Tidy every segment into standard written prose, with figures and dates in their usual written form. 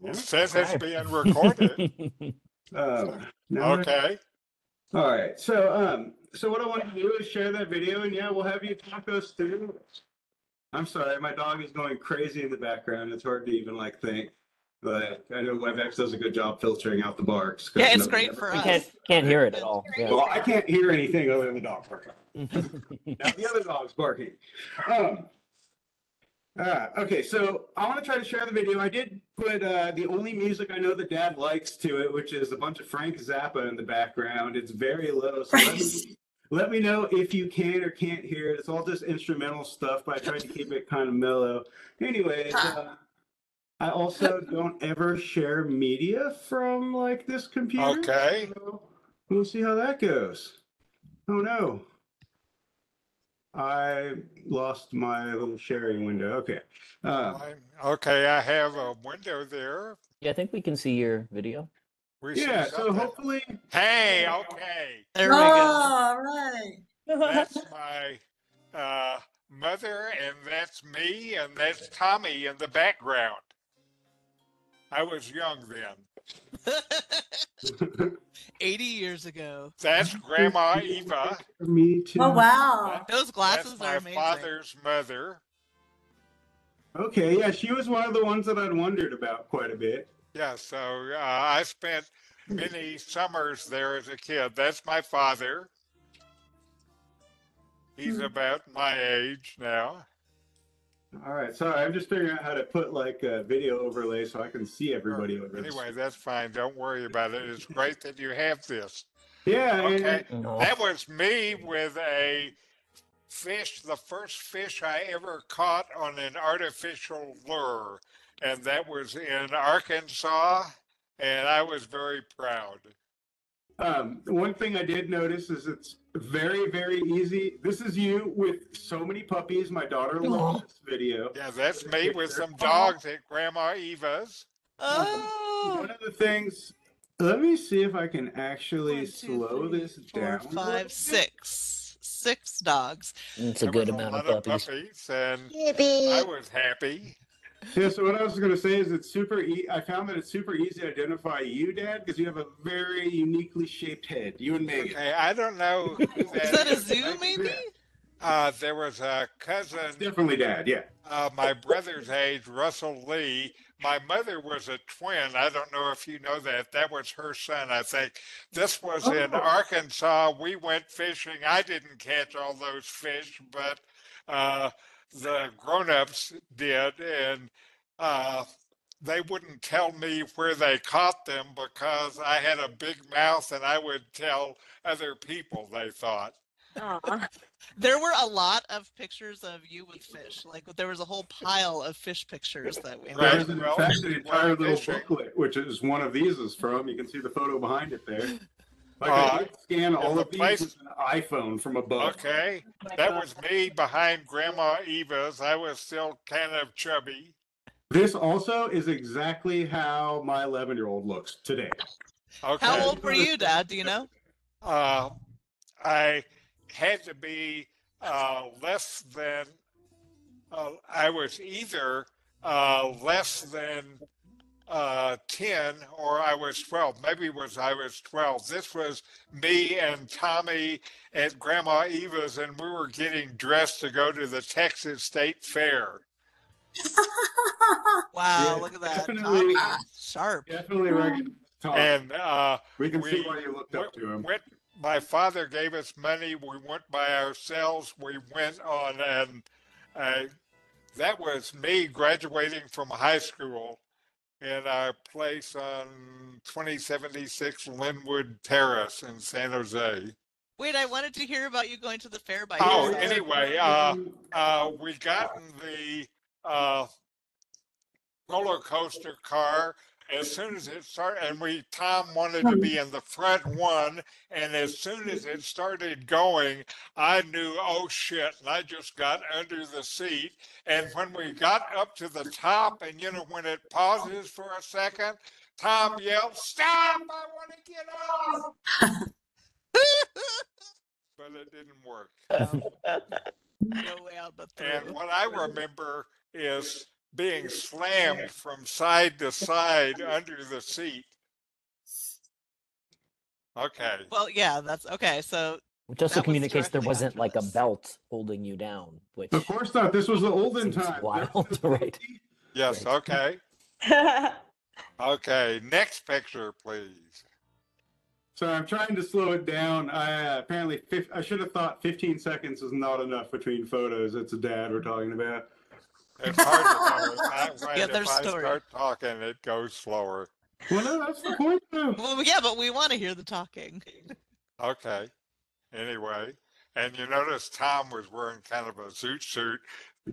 Yeah. Says it's being recorded. Now Okay. all right. So what I want to do is share that video, and yeah, we'll have you talk us through. I'm sorry, my dog is going crazy in the background. It's hard to even like think, but I know WebEx does a good job filtering out the barks. 'Cause Yeah, it's nobody great ever for thinks us. of Can't hear it it. at all. Yeah. Well, I can't hear anything other than the dog barking. Now the other dog's barking. Um, okay, so I want to try to share the video. I did put the only music I know that Dad likes to it, which is a bunch of Frank Zappa in the background. It's very low, so let me know if you can or can't hear it. It's all just instrumental stuff, but I tried to keep it kind of mellow. Anyways, I also don't ever share media from like this computer. Okay. So we'll see how that goes. Oh no. I lost my little sharing window. Okay. Okay, I have a window there. Yeah, I think we can see your video. We see Yeah, so something. hopefully. Hey, okay. There we go. All right. That's my mother, and that's me, and that's Tommy in the background. I was young then. 80 years ago. That's Grandma Eva. Me too. Oh, wow. Those glasses That's my are amazing. father's mother. Okay, yeah, she was one of the ones that I'd wondered about quite a bit. Yeah, so I spent many summers there as a kid. That's my father. He's about my age now. All right, sorry, I'm just figuring out how to put like a video overlay so I can see everybody over this. Anyway, that's fine. Don't worry about it. It's great that you have this. Yeah, Okay, and that was me with a fish, the first fish I ever caught on an artificial lure. And that was in Arkansas, and I was very proud. one thing I did notice is it's very, very easy. This is you with so many puppies. My daughter loves this video. Yeah, that's me with some dogs at Grandma Eva's. Oh. One of the things, let me see if I can actually 1, 2, slow 3, this 4, down. 5, 6. 6 dogs. It's a There good was amount lot of puppies. and I was happy. Yeah, so what I was going to say is it's super. I found that it's super easy to identify you, Dad, because you have a very uniquely shaped head. You and Megan. Okay, I don't know who that Is that a is. zoo, maybe? There was a cousin, Definitely Dad. Yeah. my brother's age, Russell Lee. My mother was a twin. I don't know if you know that. That was her son, I think. This was in Arkansas. We went fishing. I didn't catch all those fish, but the grown-ups did, and they wouldn't tell me where they caught them because I had a big mouth and I would tell other people, they thought. There were a lot of pictures of you with fish. Like there was a whole pile of fish pictures that we Right. There's in Well, fact an entire little fishing. booklet, which is one of these is from. You can see the photo behind it there. Like I did scan all the of these place- with an iPhone from above. Okay, that was me behind Grandma Eva's. I was still kind of chubby. This also is exactly how my 11-year-old looks today. Okay. How old were you, Dad? Do you know? I had to be less than, I was either less than 10 or I was 12. Maybe I was 12. This was me and Tommy at Grandma Eva's, and we were getting dressed to go to the Texas State Fair. Wow, Yeah, look at that. definitely- Tommy, sharp. Definitely reckon. And We can see why you looked up to him. my father gave us money. We went by ourselves. We went on, and that was me graduating from high school in our place on 2076 Linwood Terrace in San Jose. Wait, I wanted to hear about you going to the fair by Oh, yourself. anyway, we got in the roller coaster car as soon as it started, and Tom wanted to be in the front one, and as soon as it started going, I knew, oh shit, and I just got under the seat, and when we got up to the top, and you know, when it pauses for a second, Tom yelled, stop, I want to get off. But it didn't work. No way out the throat. And what I remember is being slammed from side to side under the seat. Okay. Well, yeah, that's okay. So Which also that was communicates there directly wasn't after like a this. belt holding you down, which Of course not. This was the olden seems time. wild, right? Yes, Right. okay. Okay, next picture, please. So I'm trying to slow it down. I apparently I should have thought 15 seconds is not enough between photos. It's a dad we're talking about. It's hard to know. Yeah, If there's I story. start talking, it goes slower. Well, no, that's the point, though. Well, yeah, but we want to hear the talking. Okay. Anyway, and you notice Tom was wearing kind of a zoot suit.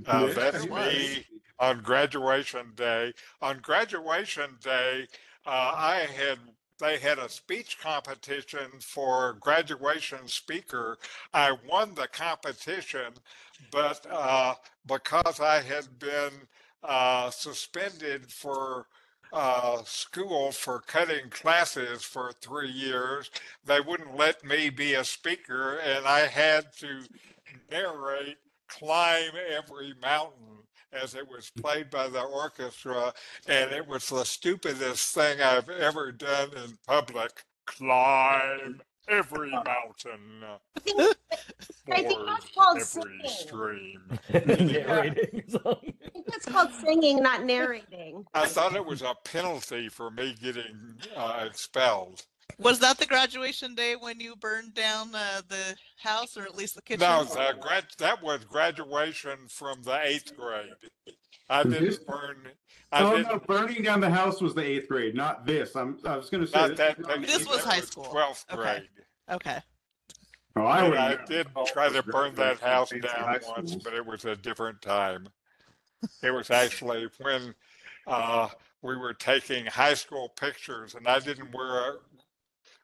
Yeah. That's Sure was. me on graduation day. On graduation day, they had a speech competition for graduation speaker. I won the competition, but because I had been suspended for school for cutting classes for 3 years, they wouldn't let me be a speaker, and I had to narrate Climb Every Mountain as it was played by the orchestra, and it was the stupidest thing I've ever done in public. Climb every mountain, I think ford that's called every singing. stream. Narrating song. I think that's called singing, not narrating. I thought it was a penalty for me getting expelled. Was that the graduation day when you burned down the house, or at least the kitchen? No, that was graduation from the 8th grade. I didn't burn. Oh no, burning down the house was the 8th grade, not this. I was going to say Not that was This was that high school. 12th Okay. grade. Okay. Oh, I And would. I did try to burn that house Fancy down high once, schools. but it was a different time. It was actually when we were taking high school pictures, and I didn't wear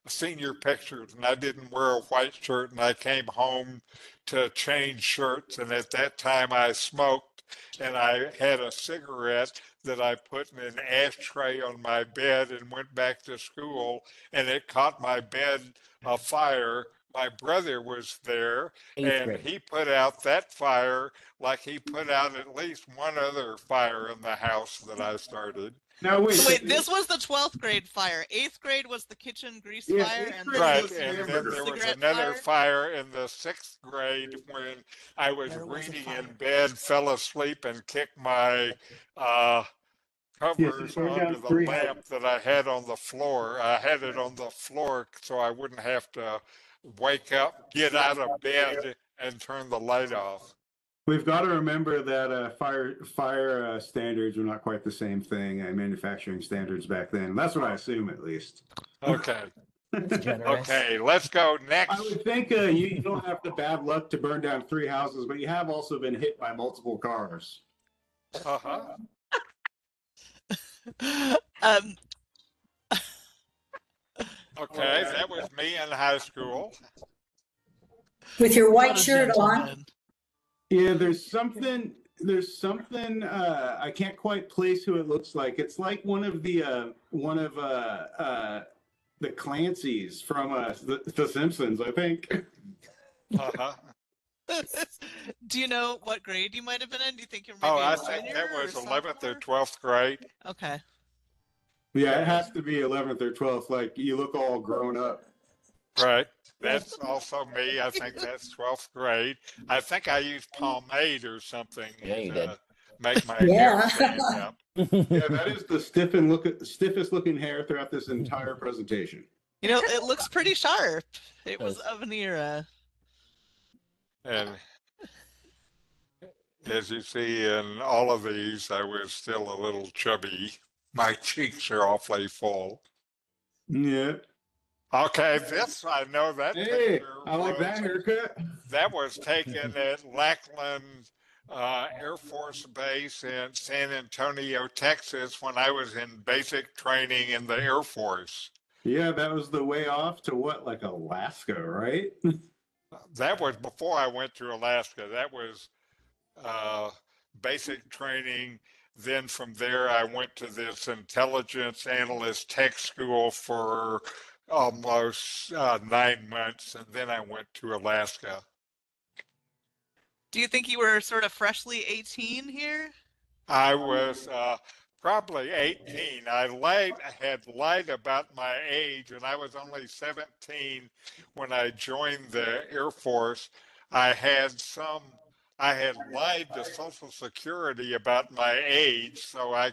senior pictures, and I didn't wear a white shirt, and I came home to change shirts, and at that time I smoked, and I had a cigarette that I put in an ashtray on my bed and went back to school, and it caught my bed afire. My brother was there, Eighth and grade. he put out that fire like he put out at least one other fire in the house that I started. Now wait. So wait, this was the 12th grade fire. 8th grade was the kitchen grease Yeah, fire, 8th and grade Right, was the and then hamburger. there was cigarette another fire? fire in the 6th grade when I was There was a reading fire. in bed, fell asleep, and kicked my covers burned down onto the 3 lamp houses. that I had on the floor. I had it on the floor so I wouldn't have to wake up, get out of bed, and turn the light off. We've got to remember that fire standards are not quite the same thing. Manufacturing standards back then. That's what I assume, at least. Okay, Generous. okay, let's go I next. would think you don't have the bad luck to burn down 3 houses, but you have also been hit by multiple cars. Uh-huh. um, Okay, that was me in high school. With your what white a shirt on. gentleman. Yeah, there's something. I can't quite place who it looks like. It's like one of the Clancys from the Simpsons, I think. Uh-huh. Do you know what grade you might have been in? Do you think you're maybe Oh, a I think junior that or was 11th or sophomore? 12th grade. Okay. Yeah, it has to be 11th or 12th. Like you look all grown up. Right. That's also me. I think that's 12th grade. I think I used pomade or something Yeah, you did. to make my Yeah. hair stand up. Yeah, that is the stiffest looking hair throughout this entire presentation. You know, it looks pretty sharp. It was of an era. And as you see in all of these, I was still a little chubby. My cheeks are awfully full. Yeah. Okay, this, I know that Hey, picture I like that haircut. that was taken at Lackland Air Force Base in San Antonio, Texas, when I was in basic training in the Air Force. Yeah, that was the way off to what, like Alaska, right? That was before I went to Alaska. That was basic training. Then from there, I went to this intelligence analyst tech school for almost 9 months, and then I went to Alaska. Do you think you were sort of freshly 18 here? I was probably 18. Had lied about my age, and I was only 17 when I joined the Air Force. I had some, I had lied to Social Security about my age, so I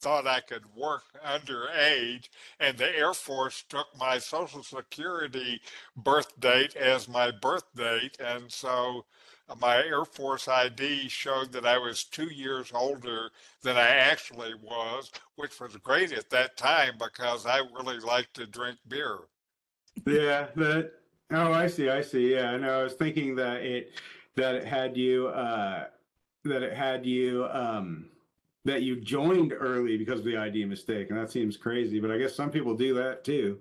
thought I could work underage, and the Air Force took my Social Security birth date as my birth date, and so my Air Force ID showed that I was 2 years older than I actually was, which was great at that time because I really liked to drink beer. Yeah, oh, I see, I see. Yeah, no, I was thinking that it had you that it had you that you joined early because of the ID mistake, and that seems crazy, but I guess some people do that too.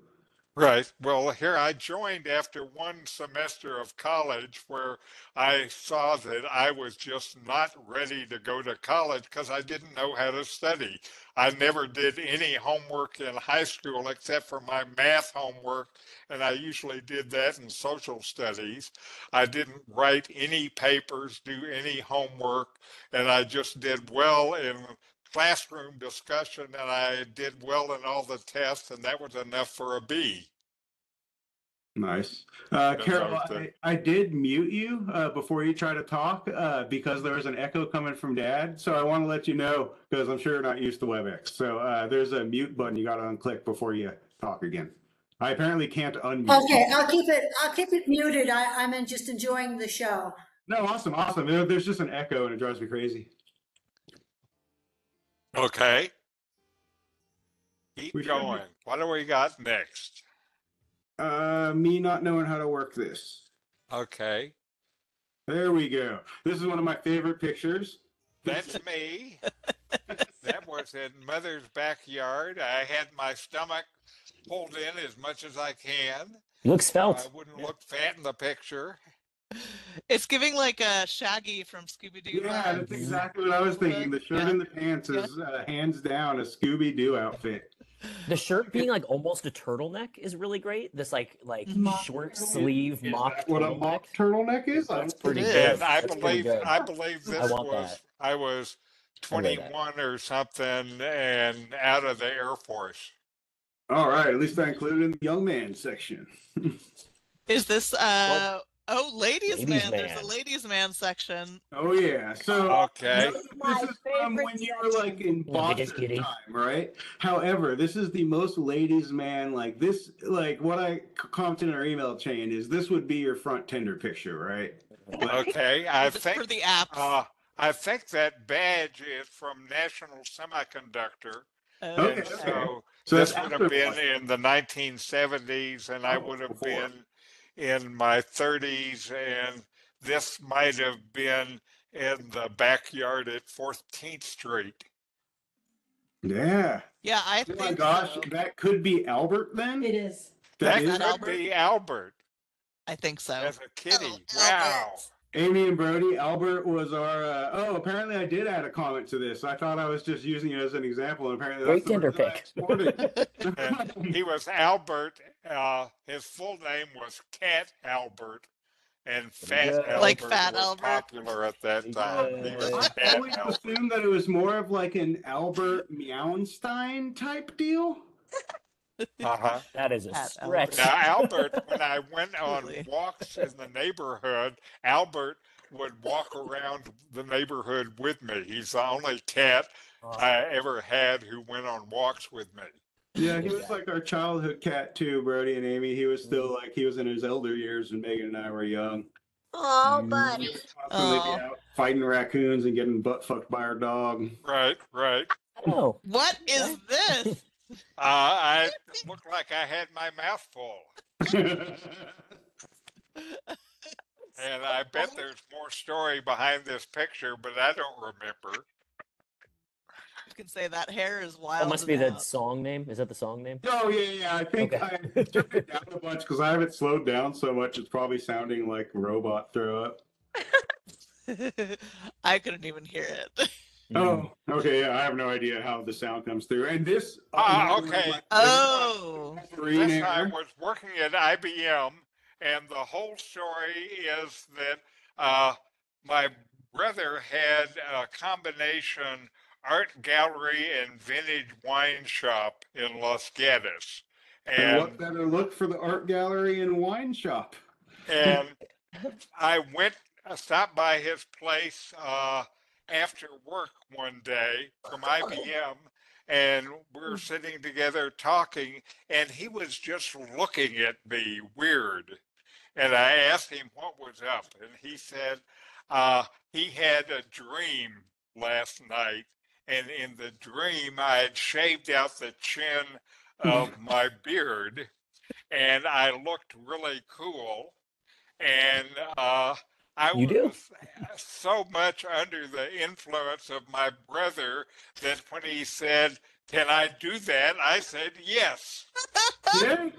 Right. Well, here I joined after one semester of college where I saw that I was just not ready to go to college because I didn't know how to study. I never did any homework in high school except for my math homework, and I usually did that in social studies. I didn't write any papers, do any homework, and I just did well in classroom discussion, and I did well in all the tests, and that was enough for a B. Nice. And Carol, those I did mute you before you try to talk because there was an echo coming from Dad. So I want to let you know because I'm sure you're not used to WebEx. So there's a mute button you got to unclick before you talk again. I apparently can't unmute. Okay, I'll keep it muted. I'm just enjoying the show. No, awesome, awesome. There's just an echo and it drives me crazy. Okay. We Keep should going. What do we got next? Me not knowing how to work this. Okay. There we go. This is one of my favorite pictures. That's me. That was in Mother's backyard. I had my stomach pulled in as much as I can. You look So I svelte. wouldn't look fat in the picture. It's giving like a Shaggy from Scooby Doo. Yeah, that's exactly what I was thinking. The shirt Yeah. and the pants is hands down a Scooby-Doo outfit. The shirt being like almost a turtleneck is really great. This like short sleeve Is mock that what a turtleneck. mock turtleneck is? That's pretty It good. is. And I That's pretty believe good. I believe this want was that. I was I wear that. 21 or something and out of the Air Force. All right, at least I included in the young man section. Is this ladies Ladies' man? There's man. a ladies man section. Oh yeah. So Okay. this My is from favorite when you were like in Yeah, biggest Boston kitty. time, right? However, this is the most ladies man like this. Like what I commented in our email chain is this would be your front Tinder picture, right? Like, Okay. For the apps. I think that badge is from National Semiconductor. okay, And okay. so So this that's would after have been Boston. in the 1970s, and I Oh, would have before. been in my 30s, and this might have been in the backyard at 14th Street. Yeah. Yeah, I Oh my think gosh, so. that could be Albert then. It is. That is could Albert? be Albert I think so. as a kitty. Oh, Wow. Albert. Amy and Brody. Albert was our. Apparently I did add a comment to this. I thought I was just using it as an example, and apparently that's Great Tinder the version I exported. And he was Albert. His full name was Cat Albert, and Fat good. Albert Like Fat was Albert? popular at that Pretty time. He good. was I Fat always Albert. assumed that it was more of like an Albert Meownstein type deal. Uh-huh. That is a Fat stretch. Now, Albert, when I went on Absolutely. walks in the neighborhood, Albert would walk around the neighborhood with me. He's the only cat I ever had who went on walks with me. Yeah, he was like our childhood cat too, Brody and Amy. He was still like he was in his elder years when Megan and I were young. Oh, He buddy. would constantly be out fighting raccoons and getting butt fucked by our dog. Right, right. Oh, What is this? I looked like I had my mouth full. And I bet there's more story behind this picture, but I don't remember. You can say that hair is wild. that must be the song name. Is that the song name? Oh yeah. I think Okay. I took it down a bunch because I have it slowed down so much. It's probably sounding like robot throw up. I couldn't even hear it. Oh, okay. Yeah, I have no idea how the sound comes through. And this. Okay. Oh. This I was working at IBM, and the whole story is that my brother had a combination art gallery and vintage wine shop in Los Gatos. And what And better look for the art gallery and wine shop? and I stopped by his place after work one day from IBM, and we were sitting together talking, and he was just looking at me weird. And I asked him what was up, and he said he had a dream last night, and in the dream I had shaved out the chin of my beard, and I looked really cool. And I You do. was so much under the influence of my brother that when he said, "Can I do that?" I said, "Yes." Yeah.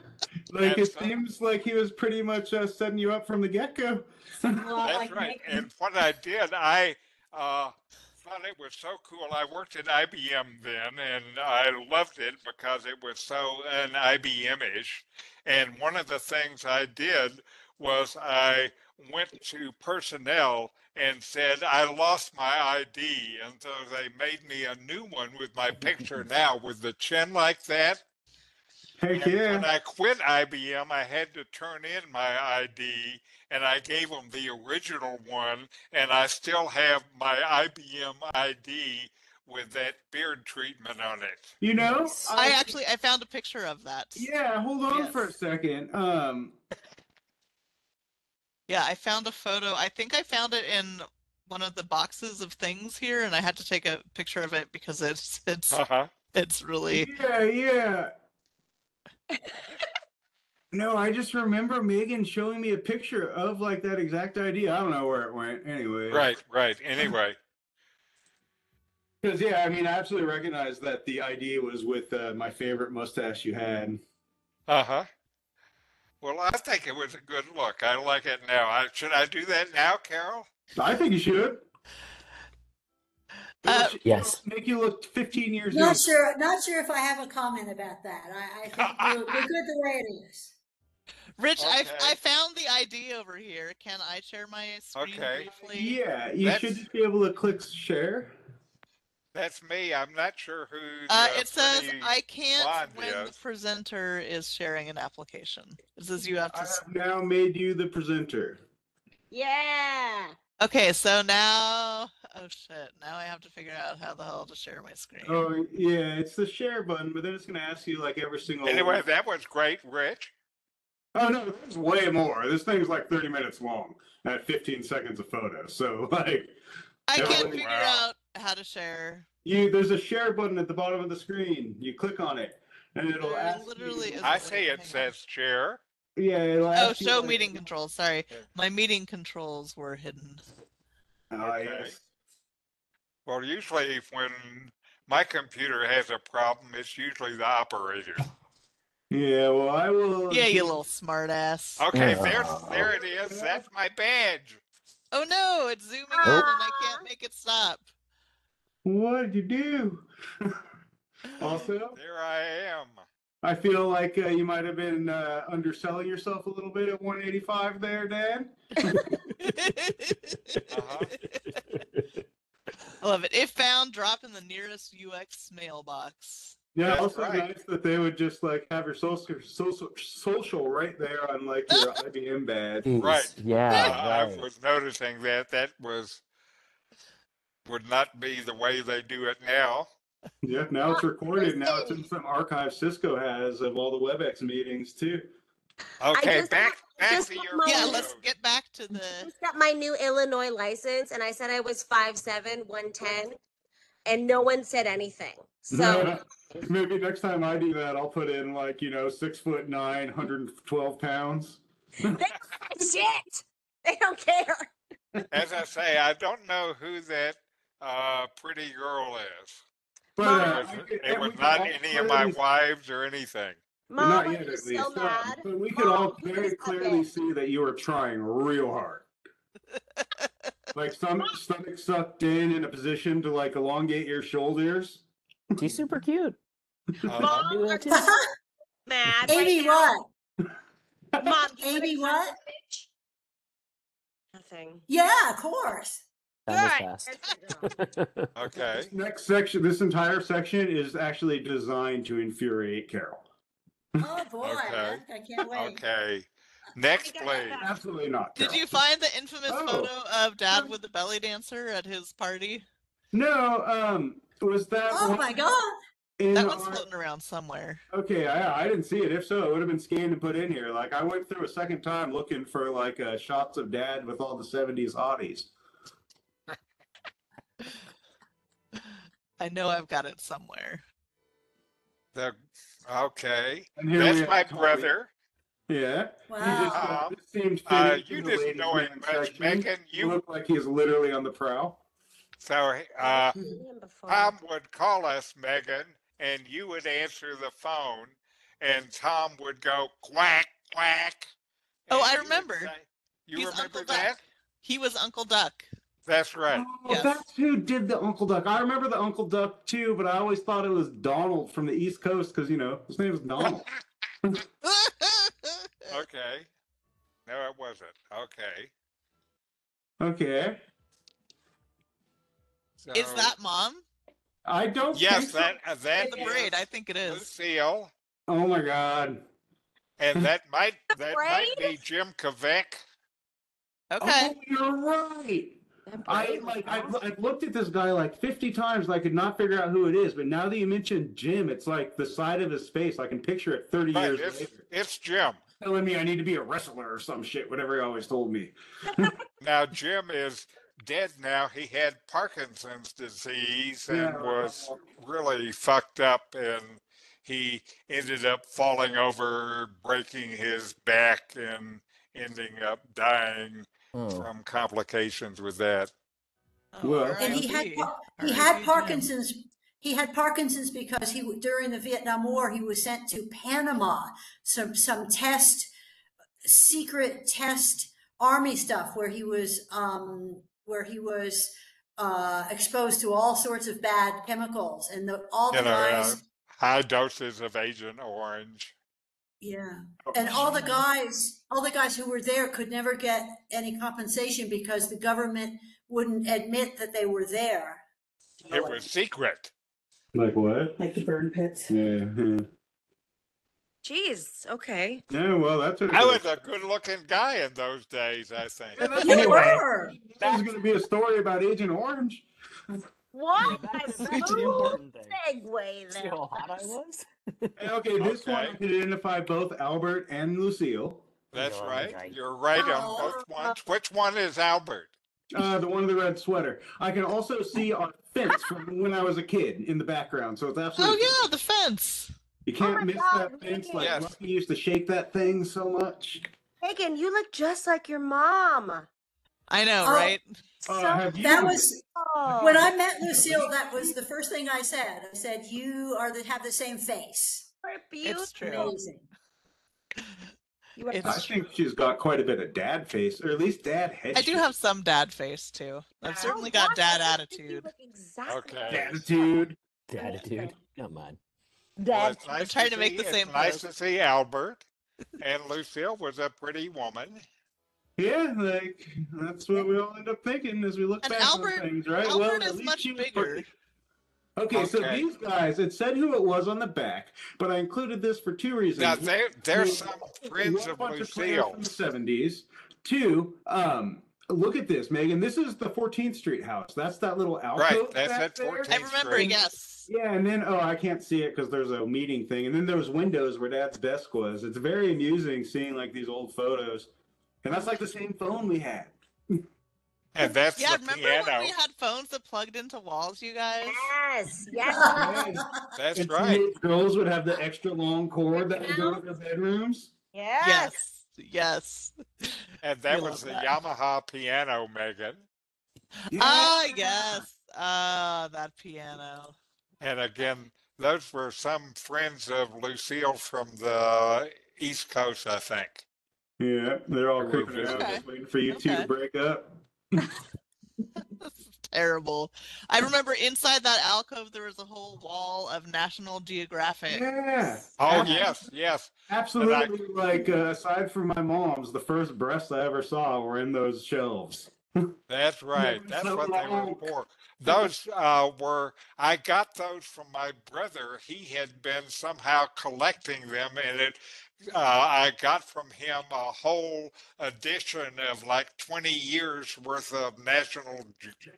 Like And it so, seems like he was pretty much setting you up from the get-go. that's right. And what I did, I thought it was so cool. I worked at IBM then, and I loved it because it was so an IBM-ish. And one of the things I did was I went to personnel and said, I lost my ID. And so they made me a new one with my picture now with the chin like that. Heck And yeah. when I quit IBM, I had to turn in my ID, and I gave them the original one, and I still have my IBM ID with that beard treatment on it. You know, Nice. I found a picture of that. yeah, hold on for a Yes. second. Yeah, I found a photo. I think I found it in one of the boxes of things here, and I had to take a picture of it because Uh-huh. it's really. Yeah. No, I just remember Megan showing me a picture of like that exact idea. I don't know where it went anyway. Right. Anyway, Because yeah, I mean, I absolutely recognize that the idea was with my favorite mustache you had. uh-huh. Well, I think it was a good look. I like it now. Should I do that now, Carol? I think you should. Yes. Make you look 15 years Not younger. sure, not sure if I have a comment about that. I think we're good the way it is. Rich, Okay. I found the ID over here. Can I share my screen Okay. briefly? Yeah, you should just be able to click share. That's me. I'm not sure who It says pretty I can't blonde when the is. presenter is sharing an application. It says you have I to. have now made you the presenter. Yeah. Okay, so now, oh shit, now I have to figure out how the hell to share my screen. Oh yeah, it's the share button, but then it's gonna ask you like every single. Anyway, that was great, Rich. Oh no, there's way more. This thing's like 30 minutes long at 15 seconds of photo. So like, I Yeah, can't wow. figure out how to share. there's a share button at the bottom of the screen. You click on it, and it'll There ask literally you. is. I see it Hang on. says share. Yeah, it'll Oh, ask you, show like- meeting controls. Sorry, my meeting controls were hidden. Okay. Yes. Well, usually when my computer has a problem, it's usually the operator. Yeah, well, I will. Yeah, you little smartass. Okay, Oh. there it is. That's my badge. Oh no, it's zooming in and I can't make it stop. What did you do? Also, There I am. I feel like you might have been underselling yourself a little bit at 185 there, Dan. Uh-huh. I love it. If found, drop in the nearest UX mailbox. Yeah, That's also right. nice that they would just like have your social right there on like your IBM badge. Right. Yeah. I Right. was noticing that would not be the way they do it now. Yeah, now it's recorded. Now it's in some archive Cisco has of all the WebEx meetings too. Okay, just back just to got your my- Yeah, photos. let's get back to the. Just got my new Illinois license, and I said I was 5'7", 110, and no one said anything. So Maybe next time I do that, I'll put in like 6'9", 112 pounds. shit, they don't care. As I say, I don't know who that pretty girl is. But It was not any of my wives or anything. Mom, not are yet, you at so least. mad? But we could all Mom, you very just got clearly it. see that you were trying real hard. Like stomach sucked in a position to like elongate your shoulders. She's super cute. Uh-huh. Mom, Do are that you too. mad? Amy, right now? what? Mom, do you Amy, wanna what? touch, bitch? Nothing. Yeah, of course. Time has Good. passed. That's good. Okay. This next section, this entire section is actually designed to infuriate Carol. Oh, boy, Okay. I can't wait. Okay. Next, Let me get please. that. Absolutely not. Did Carol. you find the infamous Oh. photo of Dad with the belly dancer at his party? No, was that Oh, one my God. in That one's our- floating around somewhere. Okay, I didn't see it. If so, it would have been scanned and put in here. Like I went through a second time looking for like shots of Dad with all the '70s hotties. I know I've got it somewhere. Okay. And here we That's have my Tony. brother. Yeah. Wow. This seems fitting You for the didn't ladies' know it man much, section. Megan. You You look like he's literally on the prowl. so I've seen him before. Tom would call us, Megan, and you would answer the phone, and Tom would go quack quack. Oh, and I you would remember. say- You He's remember Uncle that? Duck. He was Uncle Duck. That's right. Oh, Yes. that's who did the Uncle Duck. I remember the Uncle Duck too, but I always thought it was Donald from the East Coast because his name was Donald. Okay. No, it wasn't. Okay. Okay. Is So- that Mom? I don't Yes, think so. that The is braid, I think it is. Lucille, Oh my God. and that might braid? be Jim Kvek. Okay. Oh, you're right. I've looked at this guy like 50 times and I could not figure out who it is, but now that you mentioned Jim, it's like the side of his face. I can picture it 30 Right, years later. it's Jim. Telling me I need to be a wrestler or some shit, whatever he always told me. Now Jim is dead now. He had Parkinson's disease and Yeah. was really fucked up, and he ended up falling over, breaking his back, and ending up dying Oh. from complications with that. Oh, Well- And he R.I.P. had R.I.P. Jim. Parkinson's. He had Parkinson's because during the Vietnam War he was sent to Panama, some secret test army stuff where he was exposed to all sorts of bad chemicals, and all the guys. High doses of Agent Orange. Yeah. And all the guys who were there could never get any compensation because the government wouldn't admit that they were there. It was secret. Like what? Like the burn pits. Yeah. Jeez. Okay. Yeah, well, that's what I was a good-looking guy in those days, I think. You Anyway. were. There's going to be a story about Agent Orange. What? That's a the important thing. segue See there. how hot I was? Okay, this one I Okay. could identify both Albert and Lucille. That's No, right. right. You're right on Oh. both ones. Which one is Albert? The one in the red sweater. I can also see our fence from when I was a kid in the background, so it's Oh absolutely. yeah, the fence. You can't my miss God, that fence. Megan. Like Yes. Lucky used to shake that thing so much. Megan, you look just like your mom. I know, Oh. right? Have you? That was Oh. when I met Lucille. That was the first thing I said. I said, "You have the same face." You're beautiful. It's true. Amazing. You are It's I think she's got quite a bit of dad face, or at least dad head. I do have some dad face too. I've certainly got dad You attitude. look exactly Okay. attitude. Attitude. Come on. Well, Dad. it's nice trying to make see- the it's same nice pose. to see Albert. And Lucille was a pretty woman. Yeah, like that's what we all end up thinking as we look And back Albert- on things, right? Albert at is least much she was bigger. pretty. Okay, so Okay. these guys, it said who it was on the back, but I included this for two reasons. Now, there's One, some friends one of bunch players from the Lucille's. 70s. Two, look at this, Megan. This is the 14th Street house. That's that little alcove. Right, that's back at there. 14th. I remember, Street. yes. Yeah, and then I can't see it because there's a meeting thing, and then there's windows where Dad's desk was. It's very amusing seeing like these old photos, and that's like the same phone we had. And that's Yeah, the remember when piano. we had phones that plugged into walls, you guys? Yes. Yes. That's And right. teenage girls would have the extra long cord that would go to their bedrooms. Yes. Yes. And that We was the love that. Yamaha piano, Megan. Ah, yes. Ah, that piano. And again, those were some friends of Lucille from the East Coast, I think. Yeah, they're all We're creeping around visiting. just waiting for you two Okay. to break up. This is terrible. I remember inside that alcove there was a whole wall of National Geographic. Yeah. Oh, Ab- yes. Absolutely. Like, aside from my mom's, the first breasts I ever saw were in those shelves. That's right. were That's so what they were long. for. Those I got those from my brother. He had been somehow collecting them, and I got from him a whole edition of like 20 years worth of National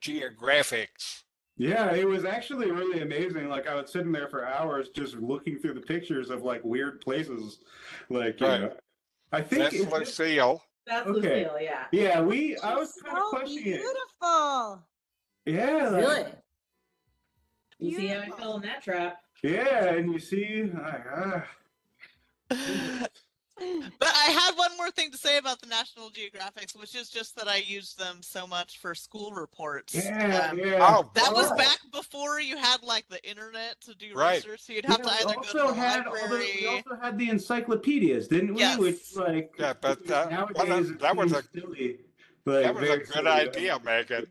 Geographics. Yeah, it was actually really amazing. Like I was sitting there for hours just looking through the pictures of like weird places. Like, you Right. know, I think That's it's Lucille. That's okay. Lucille, yeah. Yeah, I was She's kind of so questioning it. beautiful. Yeah, like, Really? You see how I fell in that trap. yeah, and you see, But I had one more thing to say about the National Geographics, which is just that I used them so much for school reports. yeah, Um, yeah. Oh, That was wow. back before you had like the internet to do Right. research. So you'd have to Yeah, either go to the library. we also had the encyclopedias, didn't we? Yes. Which like Yeah, but nowadays it that was seems a silly. that Like was a very good silly. idea, Megan.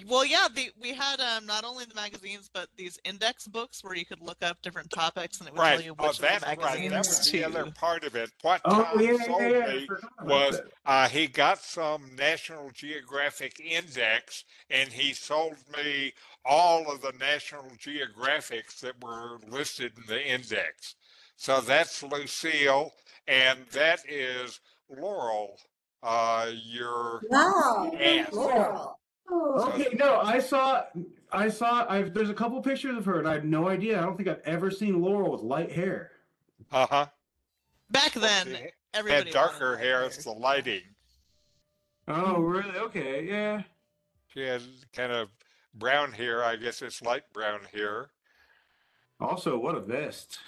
Well, yeah, we had not only the magazines but these index books where you could look up different topics and it would tell Right. you Oh, which of the that's right. magazines That was the other to. part of it. What Oh Tom yeah, sold yeah, I me forgot about was that. he got some National Geographic Index and he sold me all of the National Geographics that were listed in the index. So that's Lucille, and that is Laurel, your Wow. aunt. Laurel. Okay, no, there's a couple pictures of her, and I have no idea. I don't think I've ever seen Laurel with light hair. Uh-huh. Back then, She everybody had darker wanted hair. light It's the lighting. Oh, really? Okay, yeah. She had kind of brown hair. I guess it's light brown hair. Also, what a vest.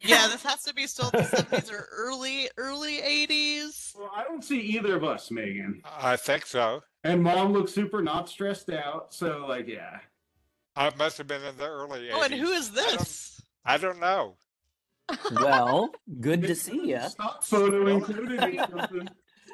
Yeah, this has to be still the 70s or early 80s. Well, I don't see either of us, Megan. I think so. And Mom looks super not stressed out, so like, yeah. I must have been in the early 80s. Oh, and who is this? I don't know. Well, good to see you. Stock photo included or something.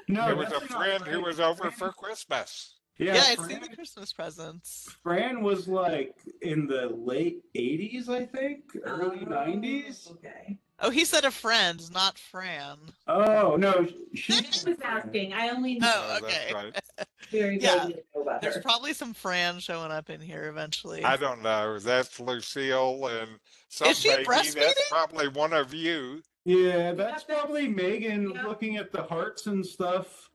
No, There was a definitely not friend who Fran. was over for Christmas. Yeah, I'd Fran, seen the Christmas presents. Fran was like in the late 80s, I think, early Oh, 90s. Okay. Oh, he said a friend, not Fran. Oh, no, she I was asking. I only know Oh, that's okay. right. very Yeah, vaguely know about There's her. probably some Fran showing up in here eventually. I don't know. That's Lucille and some Is she baby. That's breastfeeding? probably one of you. Yeah, that's Yeah, probably Megan yeah. looking at the hearts and stuff.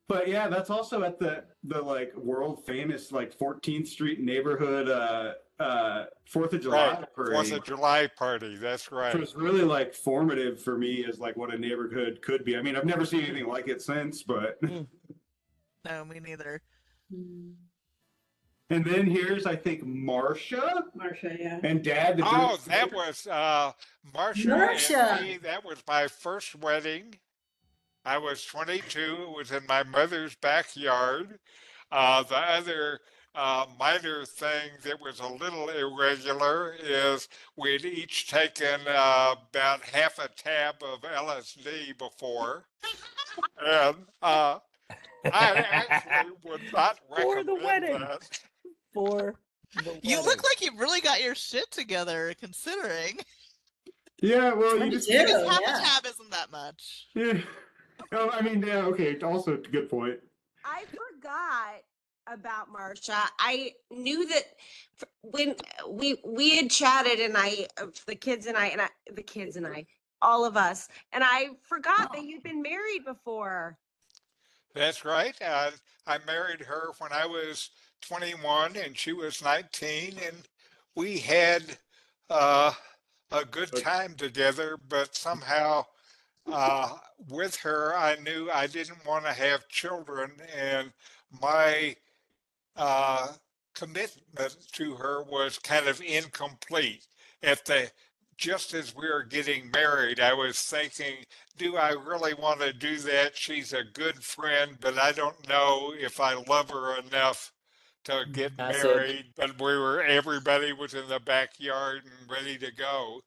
But yeah, that's also at the like world famous like 14th Street neighborhood 4th of July Right. parade. 4th of July party. That's Which right. was really like formative for me as like what a neighborhood could be. I mean, I've never seen anything like it since, but No, me neither. and then here's I think Marsha Marsha, yeah. and Dad. Oh, that was Marsha Marsha. and me. That was my first wedding. I was 22. It was in my mother's backyard. The other minor thing that was a little irregular is we'd each taken about half a tab of LSD before. And I actually would not For the recommend wedding. that. For the You wedding. look like you really got your shit together, considering. Yeah, well, you Me just too. Because half yeah. a tab isn't that much. yeah. Oh, I mean, yeah, okay. Also, a good point. I forgot about Marsha. I knew that when we had chatted and the kids and I, all of us, and I forgot that you'd been married before. That's right. I married her when I was 21 and she was 19, and we had a good time together, but somehow with her, I knew I didn't want to have children, and my commitment to her was kind of incomplete. Just as we were getting married, I was thinking, do I really want to do that? She's a good friend, but I don't know if I love her enough to get Acid. married. But everybody was in the backyard and ready to go.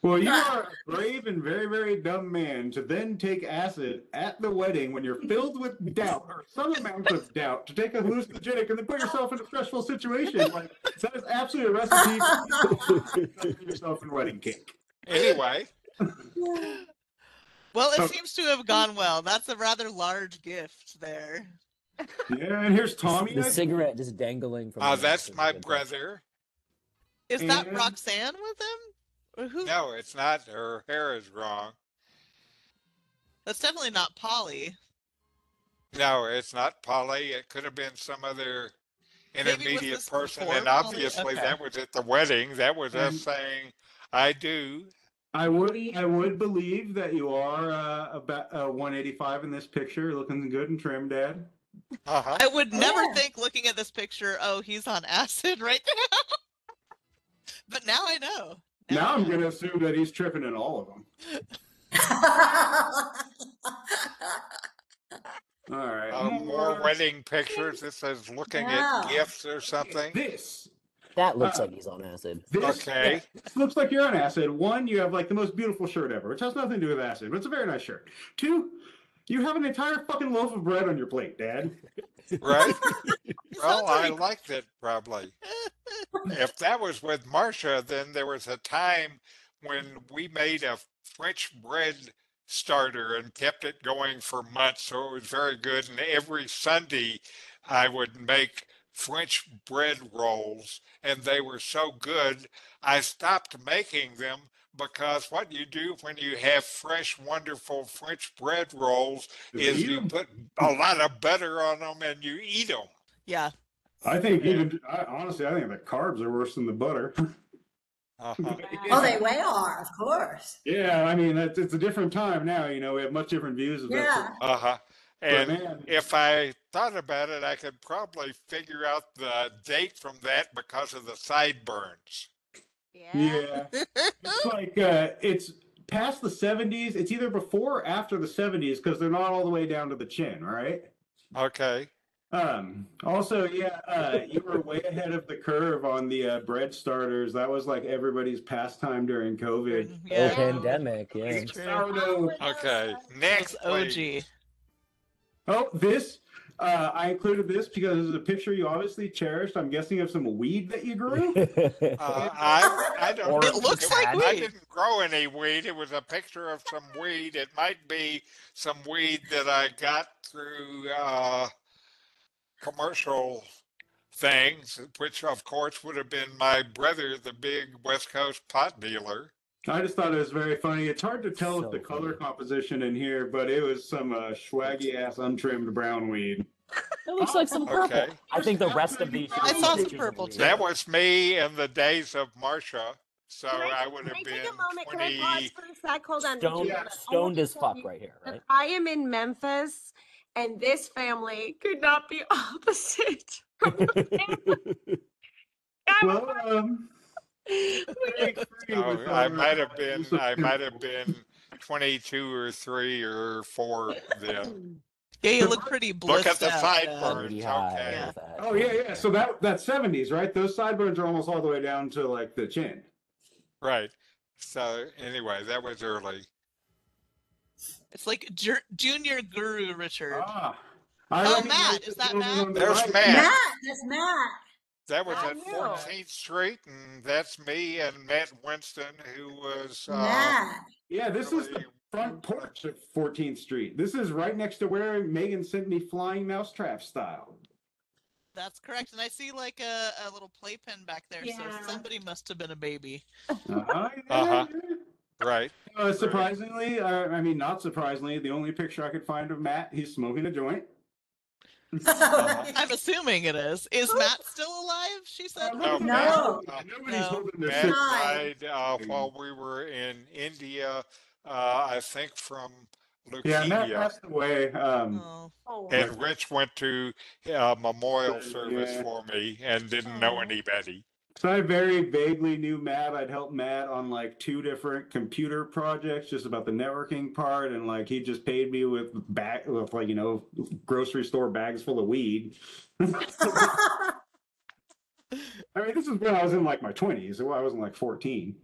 Well, you are a brave and very, very dumb man to then take acid at the wedding when you're filled with doubt or some amount of doubt to take a hallucinogenic and then put yourself in a stressful situation. Like, that is absolutely a recipe for yourself in wedding cake. Anyway, Well, it Oh. seems to have gone well. That's a rather large gift there. Yeah, and here's Tommy. The cigarette just dangling from. the mouth That's is a my good touch. brother. Is that And- Roxanne with him? Or who? No, it's not. Her hair is wrong. That's definitely not Polly. No, it's not Polly. It could have been some other Maybe was intermediate this person. before And Polly? obviously Okay. that was at the wedding. That was us And- saying, I do. I would believe that you are about 185 in this picture, looking good and trim, Dad. Uh-huh. I would never Yeah. think looking at this picture, oh, he's on acid right now. But now I know. Now I I'm know. going to assume that he's tripping in all of them. All right. More wedding pictures. This says looking Yeah. at gifts or something. This. That looks Uh, like he's on acid. This, Okay. this looks like you're on acid. One, you have like the most beautiful shirt ever, which has nothing to do with acid, but it's a very nice shirt. Two, you have an entire fucking loaf of bread on your plate, Dad. Right? Well, Sounds I like- liked it probably. If that was with Marcia, then there was a time when we made a French bread starter and kept it going for months. So it was very good. And every Sunday I would make French bread rolls, and they were so good, I stopped making them because what you do when you have fresh, wonderful French bread rolls is you put a lot of butter on them and you eat them. Yeah. I think honestly, I think the carbs are worse than the butter. Uh-huh. Oh, they way are, of course. Yeah, I mean, it's a different time now. You know, we have much different views of that. Yeah. Uh-huh. But And man, if I thought about it, I could probably figure out the date from that because of the sideburns. yeah, it's like it's past the 70s. It's either before or after the 70s because they're not all the way down to the chin, right? Okay. Also, yeah, you were way ahead of the curve on the bread starters. That was like everybody's pastime during COVID. Oh, Yeah. pandemic, yeah. It's true. Sourdough. Okay. It's Next, OG. please. Oh, this, I included this because it's a picture you obviously cherished. I'm guessing of some weed that you grew. I don't Or know. It looks like I weed. didn't grow any weed. It was a picture of some weed. It might be some weed that I got through commercial things, which of course would have been my brother, the big West Coast pot dealer. I just thought it was very funny. It's hard to tell with So the color funny. composition in here, but it was some swaggy ass untrimmed brown weed. It looks like some purple. Okay. I think the rest of these. I should be saw some pictures of purple, weed. too. That was me in the days of Marcia. So Can I would can have I been take a moment? 20. Can I pause for a sec? Hold on. Stoned, Yeah. stoned as fuck right here, That right? I am in Memphis, and this family could not be opposite. Well, Oh, I might have been 22 or 3 or 4 then. Yeah, you look pretty blissed Look at the out, sideburns. Pretty high Okay. with that. Oh yeah. So that's 70s, right? Those sideburns are almost all the way down to like the chin. Right. So anyway, that was early. It's like Junior Guru Richard. Ah. Oh, recognize Matt, the is that gentleman Matt? on the There's right. Matt. Matt, that's Matt. That was I at knew. 14th Street, and that's me and Matt Winston, who was Matt. Yeah, this is the really- front porch of 14th Street. This is right next to where Megan sent me flying mousetrap style. That's correct. And I see like a little playpen back there. Yeah. So somebody must have been a baby. Uh-huh. Uh-huh. right. Surprisingly, I mean, not surprisingly, the only picture I could find of Matt, he's smoking a joint. I'm assuming it is. Is Matt still alive? She said. No, No. Nobody's No. holding their Matt shit. died while we were in India, I think from Yeah, Matt leukemia. passed away. Oh. Oh, And Rich went to a memorial Yeah. service for me and didn't know Aw. anybody. So I very vaguely knew Matt. I'd helped Matt on like 2 different computer projects, just about the networking part, and like he just paid me with like grocery store bags full of weed. I mean, this is when I was in like my 20s, so I wasn't like 14.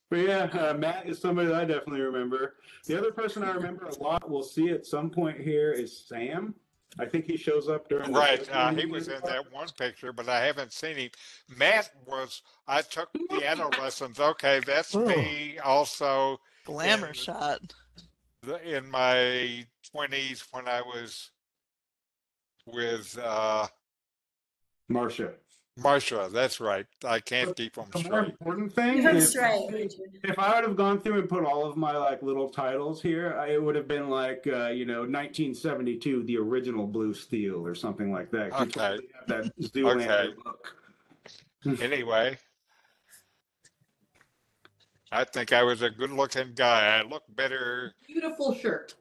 But yeah, Matt is somebody that I definitely remember. The other person I remember a lot, we'll see at some point here, is Sam. I think he shows up during the Right. first He was in that one picture, but I haven't seen him. Matt was, I took piano lessons. Okay, that's me also. Glamour in shot. in my 20s when I was with Marcia. Marsha. That's right. I can't keep them The more straight. important thing Keep 'em is straight. if I would have gone through and put all of my like little titles here, it would have been like 1972, the original Blue Steel or something like that. You Okay. totally have that Zoolander Okay. look. Anyway, I think I was a good-looking guy. I look better. Beautiful shirt.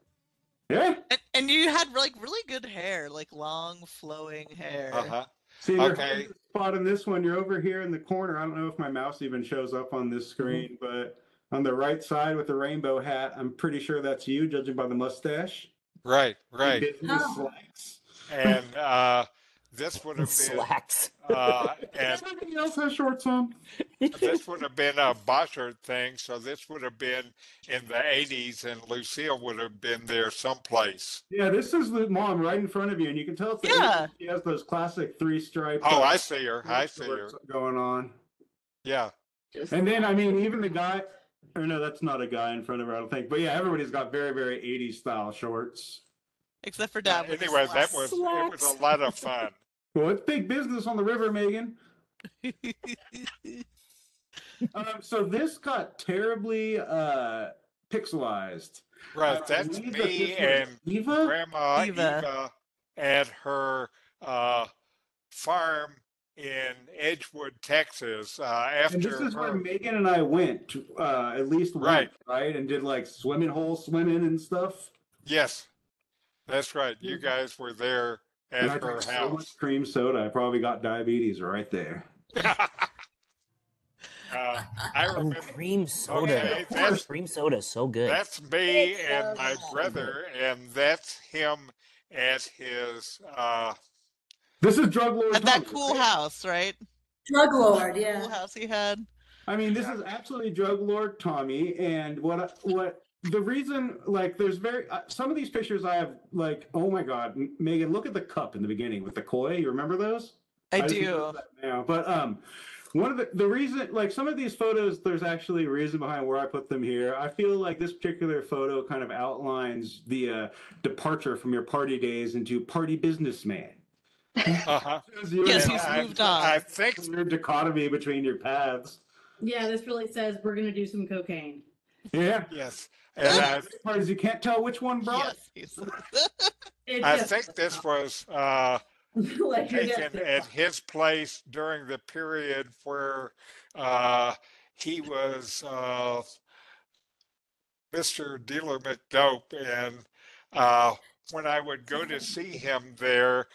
Yeah. And you had like really good hair, like long flowing hair. Uh-huh. See, Okay. there's a spot on this one. You're over here in the corner. I don't know if my mouse even shows up on this screen, but on the right side with the rainbow hat, I'm pretty sure that's you, judging by the mustache. Right, Big right. business Oh. slacks. And this would have been Slacks. and Everybody else has shorts on. this would have been a Bossert thing, so this would have been in the 80s, and Lucille would have been there someplace. Yeah, this is the mom right in front of you, and you can tell it's the Yeah. 80s. She has those classic three-stripe. Oh, I see her. I see her. shorts going on. Yeah. And then, I mean, even the guy, or no, that's not a guy in front of her, I don't think. But yeah, everybody's got very, very 80s style shorts. Except for Dad. with the Anyway, that slacks. was it was a lot of fun. Well, it's big business on the river, Megan. So this got terribly pixelized. Right, I that's believe that me this was and Eva. Grandma Eva. Eva at her farm in Edgewood, Texas. And this After is where her, Megan and I went at least Right. once, right? And did like swimming hole swimming and stuff. yes, that's right. You guys were there And I at her drank so much house. cream soda, I probably got diabetes right there. I Oh, remember cream soda. Okay, though. that's- Cream soda is so good. that's me It's and so my good. brother, and that's him at his This is drug lord At that Tommy, cool right? house, right? Drug lord, Cool yeah. house he had. I mean, this Yeah. is absolutely drug lord Tommy, and what the reason, like, there's very some of these pictures I have, like, oh my God, Megan, look at the cup in the beginning with the koi. You remember those? I just do. noticed that now, but one of the reason, like, some of these photos, there's actually a reason behind where I put them here. I feel like this particular photo kind of outlines the departure from your party days into party businessman. uh-huh. Yes, And he's moved on. I think Your dichotomy between your paths. Yeah, this really says we're gonna do some cocaine. Yeah. yes, and I The part is you can't tell which one brought. Yes, It I just- think this was like your taken destiny. at his place during the period where he was Mr. Dealer McDope, and when I would go to see him there,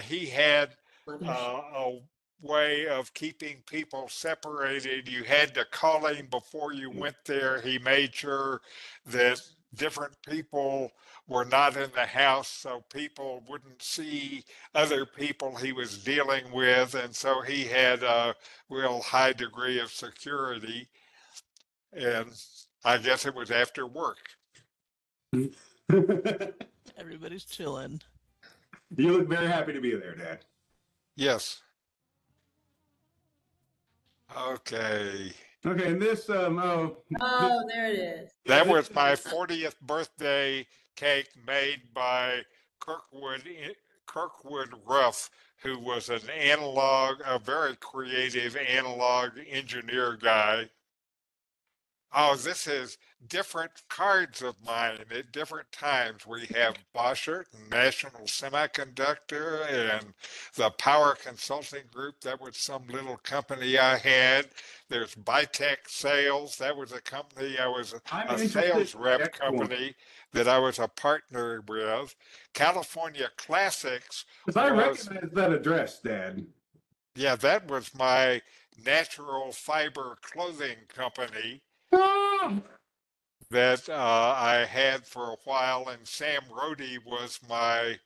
he had a way of keeping people separated. You had to call him before you went there. He made sure that different people were not in the house so people wouldn't see other people he was dealing with. And so he had a real high degree of security. And I guess it was after work. everybody's chilling. You look very happy to be there, Dad. Yes. Okay. Okay, and this Oh, there it is. That was my 40th birthday cake made by Kirkwood Ruff, who was a very creative analog engineer guy. Oh, this is different cards of mine at different times. We have Bossert and National Semiconductor and the Power Consulting Group. That was some little company I had. There's Bitech Sales. That was a company I was I'm a interested sales in the rep next one. company that I was a partner with. California Classics. Because I was- recognize that address, Dad. Yeah, that was my natural fiber clothing company Ah! that I had for a while, and Sam Rody was my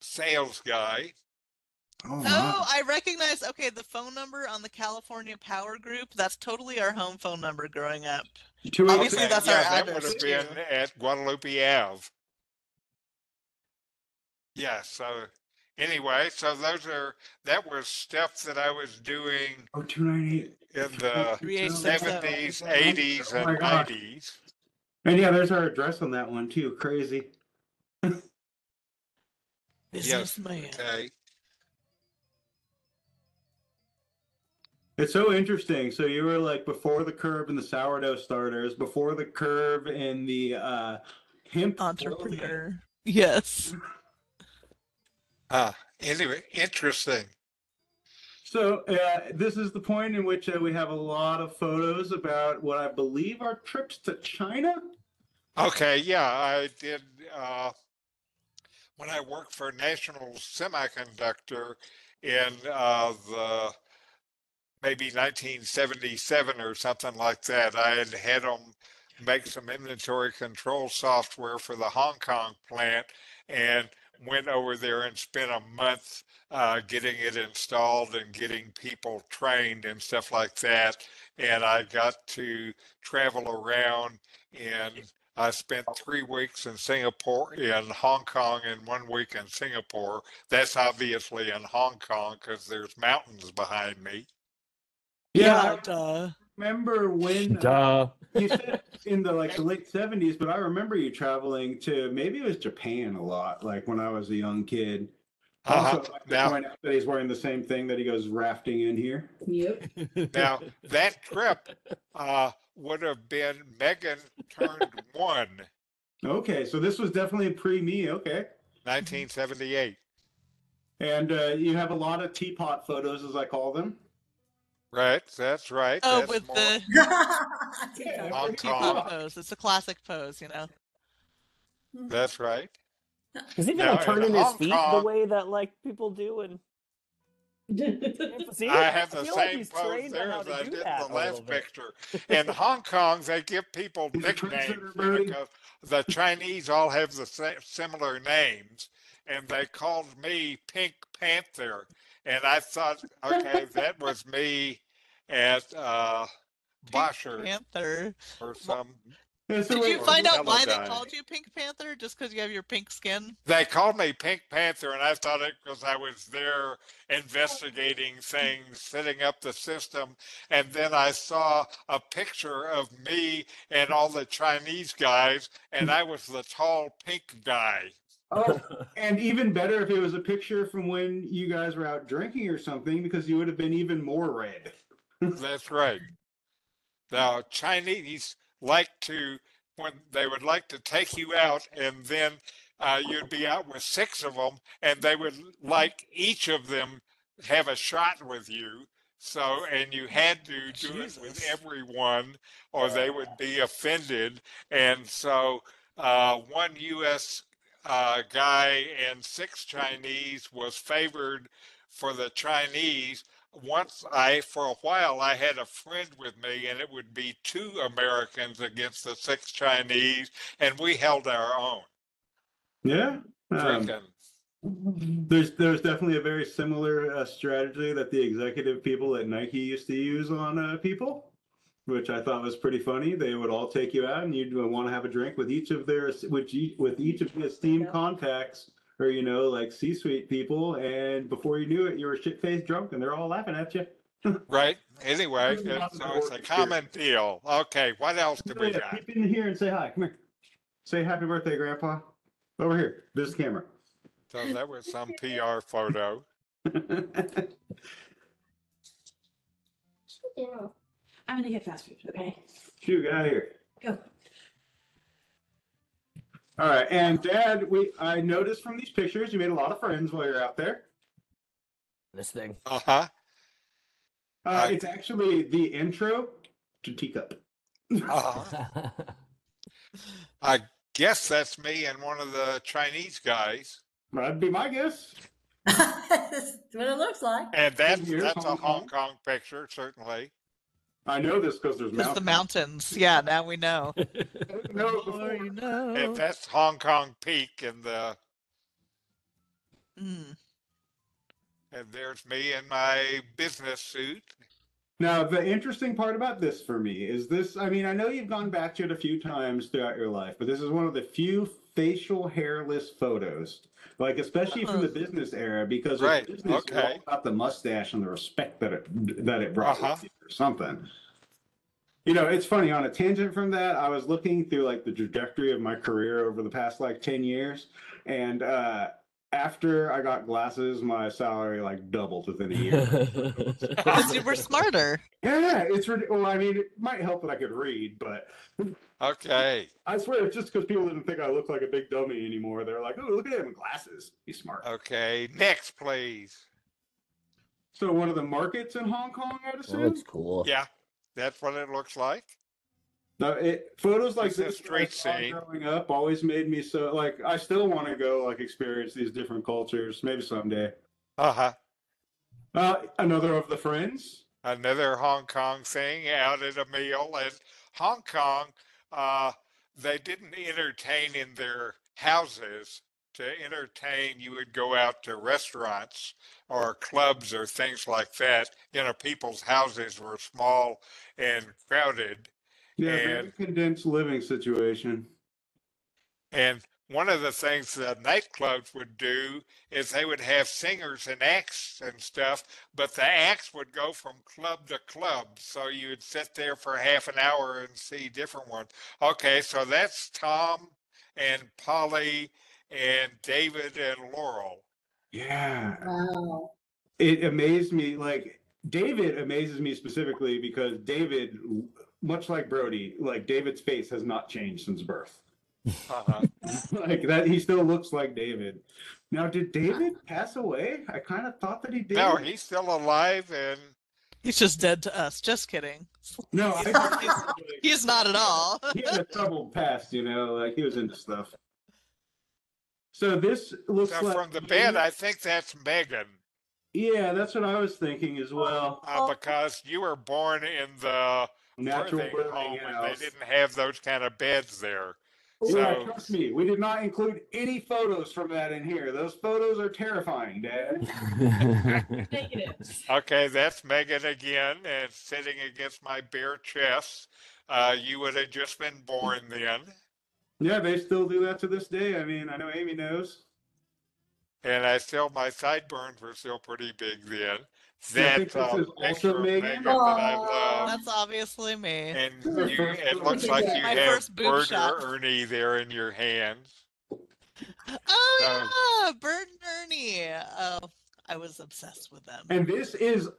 sales guy. Oh, Oh, I recognize. Okay, the phone number on the California Power Group. That's totally our home phone number growing up. Obviously, that's our that would address, have been too. at Guadalupe Ave. Yeah, so anyway, so that was stuff that I was doing Oh, 298. in the 3860. 70s, 80s, Oh my and gosh. 90s. And yeah, there's our address on that one too. Crazy. Yes. Businessman. Okay. It's so interesting. So you were like before the curve in the sourdough starters, before the curve in the hemp Entrepreneur. Yes. Anyway, interesting. So this is the point in which we have a lot of photos about what I believe are trips to China. Okay, yeah, I did when I worked for National Semiconductor in the maybe 1977 or something like that. I had them make some inventory control software for the Hong Kong plant and went over there and spent a month getting it installed and getting people trained and stuff like that. And I got to travel around, and I spent 3 weeks in Singapore, in Hong Kong, and 1 week in Singapore. That's obviously in Hong Kong because there's mountains behind me. Yeah, Yeah, duh. remember when Duh. you said in the like the late 70s, but I remember you traveling to maybe it was Japan a lot, like when I was a young kid. Also, I'd like to Now, point out that he's wearing the same thing that he goes rafting in here. Yep. now that trip would have been Megan turned 1, Okay, so this was definitely pre-me. Okay, 1978. and you have a lot of teapot photos, as I call them. Right, that's right. Oh, That's with more the Yeah, Hong pretty Kong. teapot pose. It's a classic pose, you know. That's right. Does he even Now, like in turn in his Hong feet the Kong, way that like people do? And see, I have the feel like same he's pose trained on there how as to I do did in that the a little last bit. picture. In Hong Kong, they give people He's a nicknames trendsetter, Brody. because the Chinese all have the similar names, and they called me Pink Panther. And I thought, okay, that was me at Pink Boschert Panther. or Well, some Yeah, so did wait, you or find out why they Teledyne. called you Pink Panther? Just because you have your pink skin? They called me Pink Panther, and I thought it because I was there investigating things, setting up the system. And then I saw a picture of me and all the Chinese guys, and I was the tall pink guy. oh, and even better if it was a picture from when you guys were out drinking or something, because you would have been even more red. That's right. The Chinese like to, when they would like to take you out, and then you'd be out with 6 of them, and they would like each of them have a shot with you. So, and you had to do it with Jesus. everyone, or they would be offended. And so, one U.S. Guy and 6 Chinese was favored for the Chinese. Once for a while, I had a friend with me, and it would be 2 Americans against the 6 Chinese, and we held our own. Yeah. Drinking. There's definitely a very similar strategy that the executive people at Nike used to use on people, which I thought was pretty funny. They would all take you out, and you'd want to have a drink with each of their with each of the esteemed contacts, or like C-suite people, and before you knew it, you were shit-faced drunk, and they're all laughing at you. Right. Anyway, so it's a common deal. Okay, what else do we got? Keep in here and say hi. Come here. Say happy birthday, Grandpa. Over here. This is the camera. So that was some PR photo. I'm gonna get fast food, okay? Shoot, get out of here. Go. All right, and Dad, I noticed from these pictures you made a lot of friends while you're out there. This thing. Uh-huh. It's actually the intro to Teacup. Uh-huh. I guess that's me and one of the Chinese guys. That'd be my guess. That's what it looks like. And Here's that's a Hong Hong Kong. Kong picture, certainly. I know this because there's Because the mountains. mountains. Yeah, now we know. No, More you And know. that's Hong Kong Peak, and Mm. and there's me in my business suit. Now, the interesting part about this for me is this. I mean, I know you've gone back to it a few times throughout your life, but this is one of the few facial hairless photos, like especially from the business era, because with Right, business, it's all okay. about the mustache and the respect that it brought Uh-huh. with you or something. You know, it's funny, on a tangent from that, I was looking through like the trajectory of my career over the past like 10 years. And after I got glasses, my salary like doubled within a year. Because you were smarter. Yeah, well, I mean, it might help that I could read, but Okay, I swear it's just because people didn't think I looked like a big dummy anymore. They're like, oh, look at him in glasses. He's smart. okay. Next, please. So one of the markets in Hong Kong, I'd That assume? looks cool. Yeah, that's what it looks like. Photos like It's a this that I street saw scene. growing up always made me so, like, I still want to go, like, experience these different cultures, maybe someday. Uh-huh. Another of the friends. Another Hong Kong thing out at a meal. And Hong Kong, they didn't entertain in their houses. To entertain, you would go out to restaurants or clubs or things like that. You know, people's houses were small and crowded. Yeah, And- very condensed living situation. And one of the things the nightclubs would do is they would have singers and acts and stuff, but the acts would go from club to club. So you would sit there for half an hour and see different ones. Okay, so that's Tom and Polly and David and Laurel. Yeah. Wow. It amazed me. Like, David amazes me specifically because David, much like Brody, like, David's face has not changed since birth. Uh-huh. Like that, he still looks like David. Now, did David pass away? I kind of thought that he did. No, he's still alive and He's just dead to us. Just kidding. No, He's not at all. he had a troubled past, you know, like he was into stuff. So this looks so like from the bed, I think that's Megan. Yeah, that's what I was thinking as well. Because you were born in the Natural birthing birthing home when house. they didn't have those kind of beds there. Yeah, So- trust me, we did not include any photos from that in here. Those photos are terrifying, Dad. Negatives. Okay, that's Megan again, and sitting against my bare chest. You would have just been born then. Yeah, they still do that to this day. I mean, I know Amy knows. And my sideburns were still pretty big then. Yeah, I think That's this a is also picture of Megan. Megan that I Aw. love. That's obviously me. And Her you, first it photo. looks like you My have first boob Bert shot. or Ernie there in your hands. Oh yeah, Bert and Ernie. Oh, I was obsessed with them. And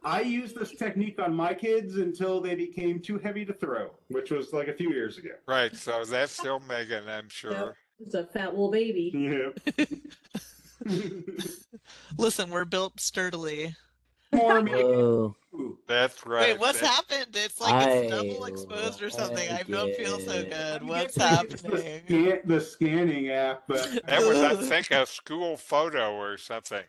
I used this technique on my kids until they became too heavy to throw, which was like a few years ago. Right, so that's still Megan, I'm sure. It's a fat little baby. Yeah. Listen, we're built sturdily. More me. Whoa. That's right. Wait, what's That- happened? It's like it's I double exposed or something. I like don't feel so it. good. I What's guess it's happening? The scanning app, but That was, I think, a school photo or something.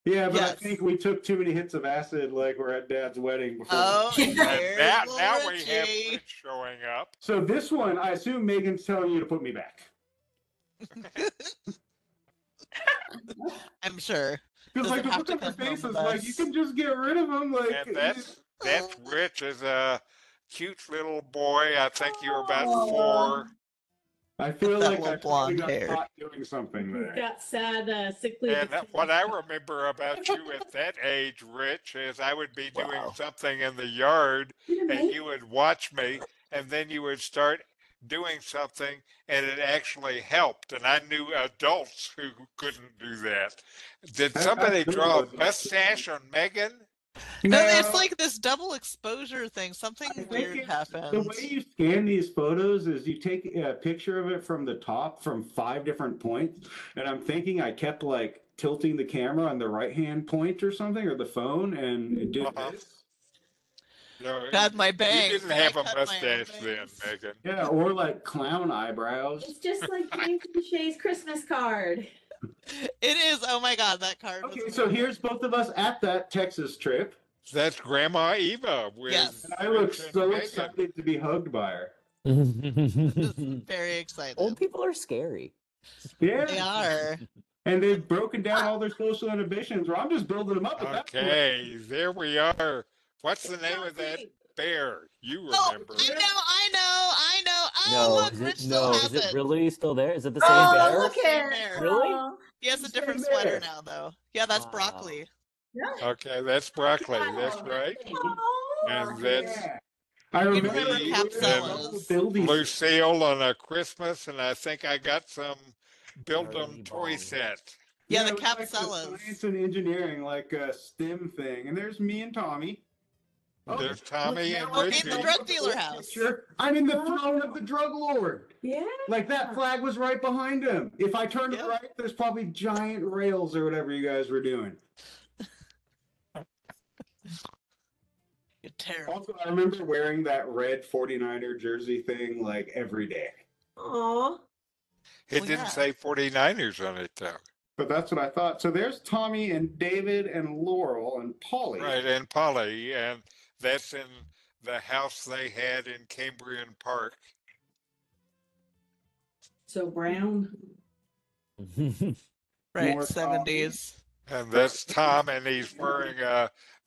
yeah, but I Yes. think we took too many hits of acid, like we're at Dad's wedding before. Oh, And here's now little we have Richie. Rich showing up. So this one, I assume Megan's telling you to put me back. I'm sure. Because Does like it the have look to on her come from face is us? like you can just get rid of him. Like And that's Rich is a cute little boy. I think you were about Aw. 4. I feel That like little I probably blonde got hair. caught doing something He's there. got sad, sickly. And what I remember about you at that age, Rich, is I would be doing Wow. something in the yard and you would watch me and then you would start doing something and it actually helped. And I knew adults who couldn't do that. Did I somebody still draw a know. mustache on Megan? No, it's like this double exposure thing. Something I think weird happened. the way you scan these photos is you take a picture of it from the top from 5 different points. And I'm thinking I kept like tilting the camera on the right hand point or something, or the phone, and it did Uh-huh. this. No, Had my you bangs. didn't I have a cut my own mustache then, bangs. Megan. Yeah, or like clown eyebrows. It's just like James and Shay's Christmas card. It is. Oh my God, that card. was Okay, so amazing. here's both of us at that Texas trip. That's Grandma Eva with Yes. And I look Rich and so Megan. excited to be hugged by her. Very excited. Old people are scary. Yeah. They are. And they've broken down all their social inhibitions, where I'm just building them up at that point. Okay, there we are. What's the name of that bear? You Oh, remember. I know. No, look, is Rich it still has is it it. really still there? Is it the same Oh, bear? look Same at bear. Really? Oh, He has a Same different sweater bear. now, though. Yeah, that's Wow. broccoli. yeah. Okay, that's broccoli. That's right. And that's Yeah. I You remember remember me Capsellas? Lucille on a Christmas, and I think I got some Build 'em Early toy bong. set. Yeah, the it was like the Capsellas. science and engineering, like a STEM thing. And there's me and Tommy. Oh, There's Tommy and now I'm in the Richie. drug dealer house. picture. I'm in the throne of the drug lord. Yeah. Like that flag was right behind him. If I turn to Yeah. the right, there's probably giant rails or whatever you guys were doing. You're terrible. Also, I remember wearing that red 49er jersey thing like every day. Aw. It Well, didn't yeah. say 49ers on it, though. But that's what I thought. So there's Tommy and David and Laurel and Polly. Right, and Polly, and that's in the house they had in Cambrian Park. So brown. Right, More 70s. And that's Tom, and he's wearing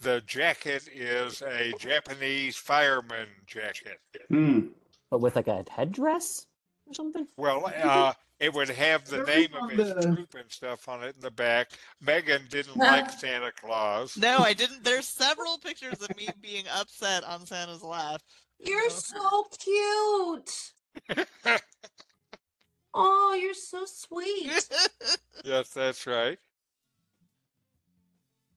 the jacket is a Japanese fireman jacket. Hmm. But with like a headdress or something? Well, it would have the There name is of on his the- troop and stuff on it in the back. Megan didn't Yeah. like Santa Claus. No, I didn't. There's several pictures of me being upset on Santa's lap. You're so cute. Oh, you're so sweet. Yes, that's right.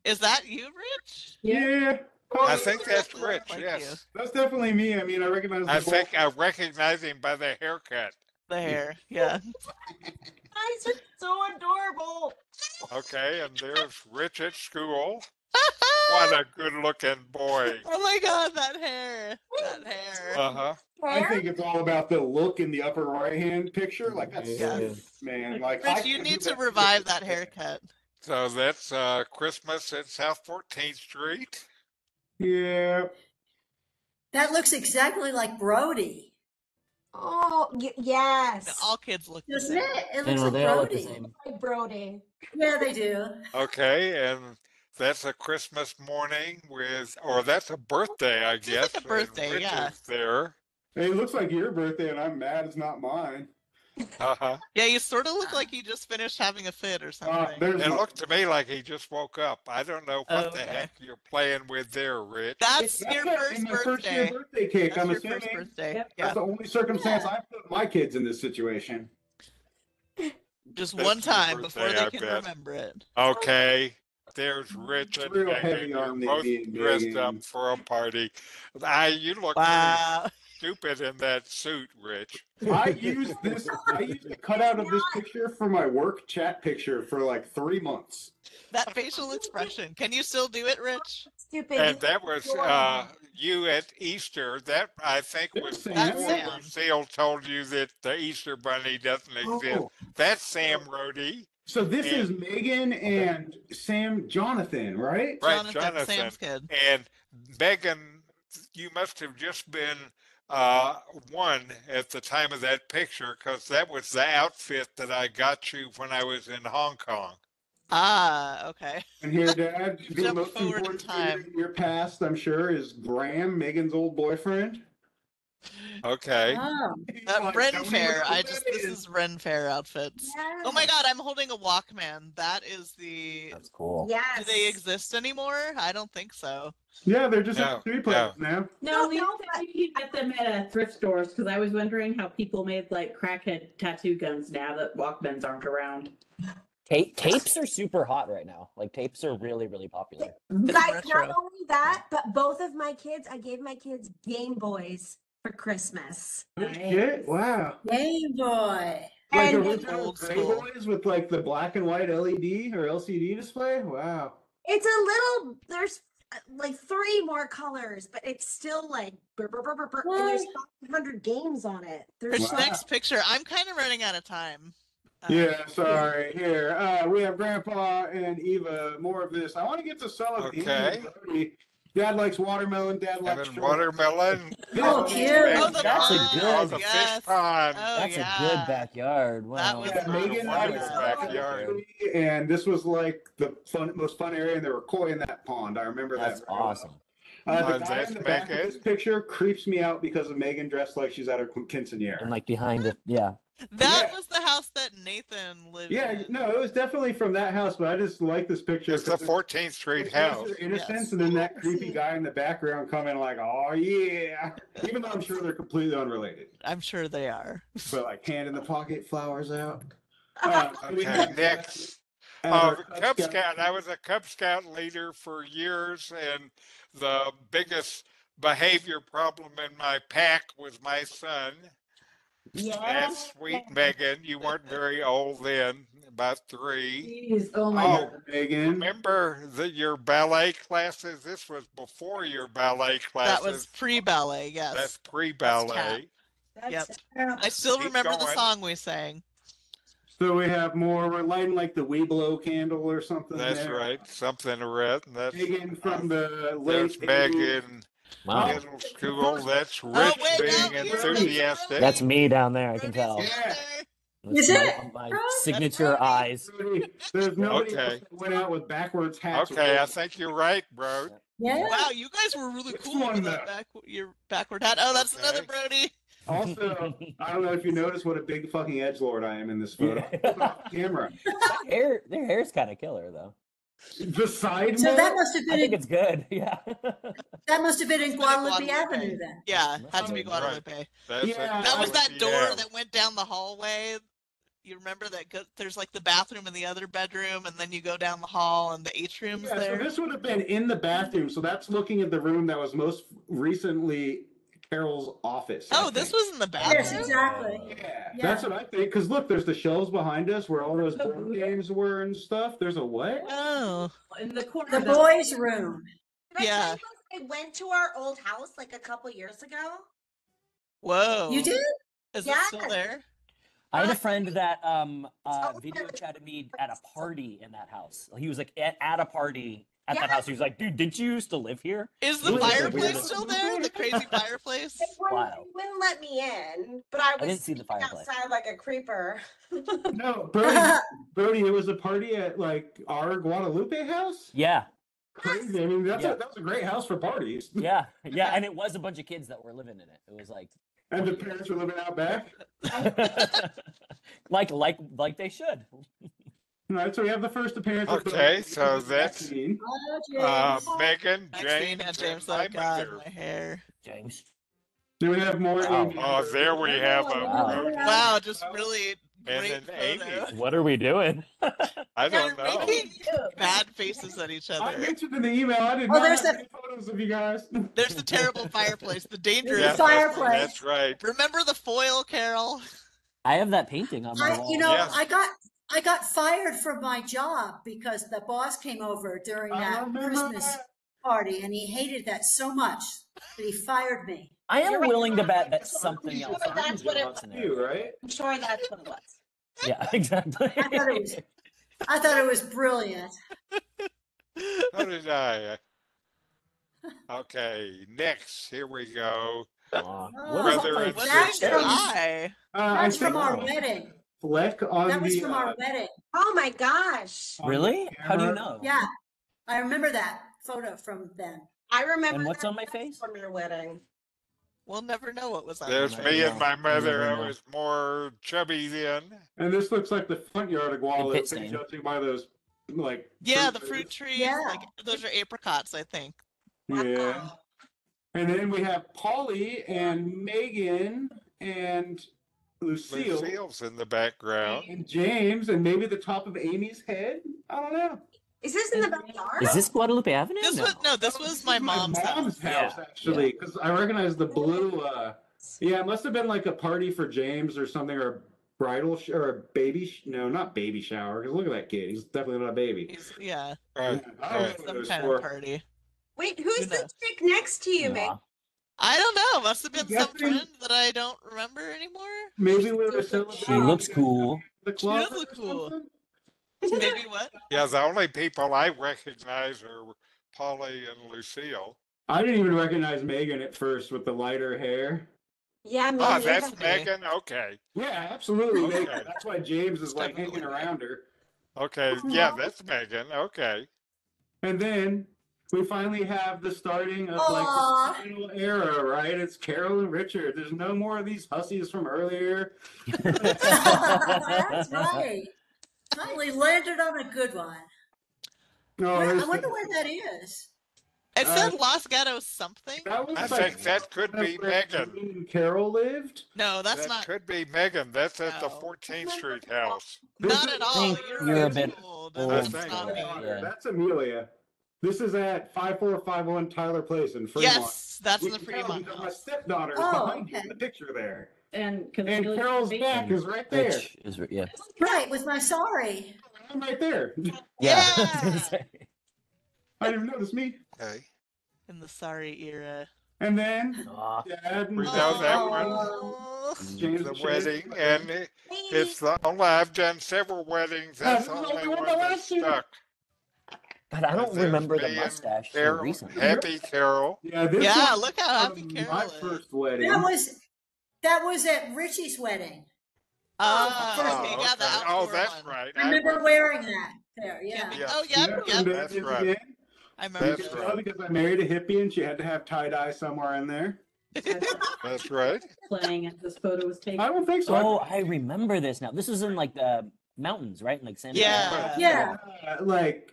Is that you, Rich? Yeah. I Oh, think that's Exactly Rich, like yes. that's definitely me. I mean, I recognize I the think I recognize him by the haircut. The hair, yeah. Guys are so adorable. Okay, and there's Rich at school. What a good-looking boy. Oh my God, that hair. That hair. Uh-huh. I think it's all about the look in the upper right hand picture. Like that's Yeah. man. Like I Rich, you could need do to revive that haircut. So that's Christmas at South 14th Street. Yeah. That looks exactly like Brody, Oh, yes. All kids look the doesn't same. it? It And looks well, like they all look the Brody. same. Like Brody. Yeah, they do. Okay, and that's a Christmas morning with, or that's a birthday, I It's guess. like a birthday, and Rich yeah. is there. Hey, it looks like your birthday, and I'm mad it's not mine. Uh-huh. Yeah, you sort of look like you just finished having a fit or something. There's It my- looked to me like he just woke up. I don't know what the Okay. heck you're playing with there, Rich. That's That's your it, first in my first year birthday. birthday cake. That's I'm your assuming first birthday. Yep. Yeah, that's the only circumstance I put my kids in this situation. just That's one your time before birthday, they I can bet. remember it. Okay. There's Rich and Real Megan. heavy You're on the both being dressed Megan. up for a party. You look Wow. pretty stupid in that suit, Rich. I used the cutout of this picture for my work chat picture for like 3 months. That facial expression. Can you still do it, Rich? Stupid. And that was you at Easter. That I think was That's before Sam. Lucille told you that the Easter Bunny doesn't exist. Oh, That's Sam Rhodey. so this And- is Megan and Sam Jonathan, right? Right, Jonathan, Jonathan. Sam's kid. And Megan, you must have just been one at the time of that picture because that was the outfit that I got you when I was in Hong Kong. Ah, okay. And here, Dad, the Jump most forward in important time. figure in your past, I'm sure, is Graham, Megan's old boyfriend. Okay. Oh, Ren Tell me Fair. what that This is Ren Fair outfits. Oh my God, I'm holding a Walkman. That is the. That's cool. Yes. Do they exist anymore? I don't think so. Yeah, they're just No, MP3 players now. No, we no, think you can get them at thrift stores because I was wondering how people made like crackhead tattoo guns now that Walkmans aren't around. Tapes are super hot right now. Like tapes are really, really popular. It's Guys, retro. not only that, but both of my kids, I gave my kids Game Boys for Christmas. Shit, wow. Game Boy. Like And original Old Gray school. Boys with like the black and white LED or LCD display? Wow. it's a little, there's like 3 more colors, but it's still like, and there's 500 games on it. There's Rich, Wow. next picture. I'm kind of running out of time. Yeah, sorry. Here, we have Grandpa and Eva. More of this. I want to get to some of Okay. these. Dad likes watermelon. Dad likes Having watermelon. Oh, cute. Oh, the That's a pond. good- Oh, the Yes. fish pond. Oh, That's yeah. a good backyard. Wow. That was Yeah, Megan Water likes backyard. and this was like the most fun area, and there were koi in that pond. I remember That's that. awesome. The guy that's in the back of Megan. this picture creeps me out because of Megan dressed like she's at her And quinceanera. like behind it, yeah. That Yeah. was the house that Nathan lived Yeah, in. no, it was definitely from that house, but I just like this picture. It's the 14th Street house. Innocence, Yes. and then that creepy guy in the background coming like, oh yeah. Even though I'm sure they're completely unrelated. I'm sure they are. But like hand in the pocket, flowers out. We Okay, have, next. our Cub Scout. I was a Cub Scout leader for years, and the biggest behavior problem in my pack was my son. Yeah. That's sweet Megan. You weren't very old then, about 3. Jeez, oh my Oh, God. Megan. remember your ballet classes? This was before your ballet classes. That was pre-ballet, yes. That's pre-ballet. That's Yep. terrible. I still Keep remember the going. song we sang. So we have more. We're lighting like the Weeblow candle or something. That's there. right. Something red. That's Megan from the there's late 80s. Megan. Wow. Middle school. That's Rich wait, being no, you're enthusiastic. That's me down there, I can Brody's tell. down Yeah. That's Is it? my Brody? signature eyes. There's nobody Okay. else that went out with backwards hats. Okay, I think you're right, bro. Yeah. Wow, you guys were really Which cool one, with that your backward hat. Oh, that's Okay. another Brody. Also, I don't know if you noticed what a big fucking edgelord I am in this photo. Off camera. Their hair's kind of killer though. The side So mode? that must have I think been, it's good. Yeah. that must have been in It's been in Guadalupe Guadalupe. Avenue then. Yeah, had to be Right. Guadalupe. That's Yeah. That was that door yeah. that went down the hallway. You remember that? There's like the bathroom in the other bedroom, and then you go down the hall, and the atrium's Yeah, so there. this would have been in the bathroom. So that's looking at the room that was most recently Carol's office. I Oh, this think. was in the Yes, bathroom. exactly. Yeah, Yeah. that's what I think. Because look, there's the shelves behind us where all those board games were and stuff. There's a what? Oh, In the corner. The of the- boys' room. Did I Yeah. tell you guys I went to our old house like a couple years ago. whoa! You did? Is it Yes. still there? I had a friend that video chatted me at a party in that house. He was like at a party at that Yeah. house. He was like, "Dude, didn't you used to live here?" Is the It was like the fireplace weirdest- still there? The crazy fireplace? Wild. They wouldn't let me in, but I was didn't see the sitting fireplace. outside like a creeper. No, Brody, it was a party at like our Guadalupe house. Yeah, Crazy. I mean, that was a great house for parties. yeah, yeah. And it was a bunch of kids that were living in it. It was like, And the parents were living out back. like they should. All right, so we have the first appearance. of Okay, Brody. so that's Maxine. Oh, James. Megan, Maxine James, and James. and my Oh God, mother. my hair. James. Then we have more. Wow. Amy. Oh, there we have a Wow. Brody. Wow, just really And great then Amy. photo. What are we doing? I don't You're know. making bad faces at each I other. mentioned in the email. I did Oh, not there's have the- any photos of you guys. There's the terrible fireplace, the dangerous Yeah. fireplace. That's right. Remember the foil, Carol? I have that painting on my wall. Yes. I got fired from my job because the boss came over during I that remember Christmas that. party and he hated that so much that he fired me. I am You're right. willing to bet that something Sure else. that's happened what in it that was. scenario. You right? I'm sure that's what it was. Yeah, exactly. I thought it was brilliant. So did I. Okay, next, here we go. Aw, Oh, what is Brother up and with that's sister. from- Hi. I That's from think our wow. wedding. Fleck on That was the. from our wedding. Oh my gosh. on the Really? How do you camera. know? Yeah, I remember that photo from then. I remember And what's that on my face? from your wedding. We'll never know what was on There's there. me and my Never mother. I know. was more chubby then. And this looks like the front yard of Guadalupe, pit stain. judging by those like. Yeah, the trees. fruit trees. Yeah. Like those are apricots, I think. Yeah. Wow. And then we have Polly and Megan and Lucille, Lucille's in the background. and James and maybe the top of Amy's head. I don't know. Is this in the backyard? Is this Guadalupe Avenue? This was no, this was my mom's house. house Yeah, actually, because I recognize the blue. Yeah, it must have been like a party for James or something, or a bridal or a baby. No, not baby shower. Because look at that kid. He's definitely not a baby. Yeah, Right, I don't know right. what it some was kind for. of party. Wait, who's Who the knows? chick next to you, Meg? Aw. I don't know. Must have been some Guessing- friend that I don't remember anymore. Maybe we were celebrating. She looks cool. The club. does look or cool. something. Maybe what? Yeah, the only people I recognize are Polly and Lucille. I didn't even recognize Megan at first with the lighter hair. Yeah, me Oh, neither. that's Megan? Okay. Yeah, absolutely. Okay. Megan. That's why James is like Definitely hanging around her. Okay. Yeah, that's Megan. Okay. And then We finally have the starting of Aw. like the final era, right? It's Carol and Richard. There's no more of these hussies from earlier. That's right. Finally landed on a good one. No, I there's wonder where that is. It said Los Gatos something. that was I like think that could be where Megan. Jane and Carol lived. No, that's That not. could be Megan. That's at the No. 14th Street house. Not This at is- all. think you're a bit old. old That's for not that. me. Yeah. That's Amelia. This is at 5451 Tyler Place in Fremont. Yes, that's You the can tell Fremont because my house. stepdaughter is Oh, behind you in okay. the picture there. And And Camille's Carol's face. back is right there. Which is, yeah. Right, with my sorry. I'm right there. Yeah. I didn't even notice me. Okay. In the sorry era. And then Aw. Dad and We know that one. Oh. James The and Shane. wedding, and it's the only, I've done several weddings. That's the this is only only one one that that lasts you. stuck. God, I don't There's remember the me and mustache so Carol, recently. Happy Carol. Yeah, this Yeah, was look how happy my Carol is. first wedding. That was at Richie's wedding. Oh, okay, yeah, the okay. outdoor that's one. right. I remember wearing that there, yeah. Camping- Yeah. Oh, yep, Yeah, yep. and then That's this right. again. I remember That's that. right. Because I married a hippie and she had to have tie-dye somewhere in there. That's right. Playing as this photo was taken. I don't think so. Oh, I remember this now. This is in like the mountains, right? In like San Yeah. Yeah. Like,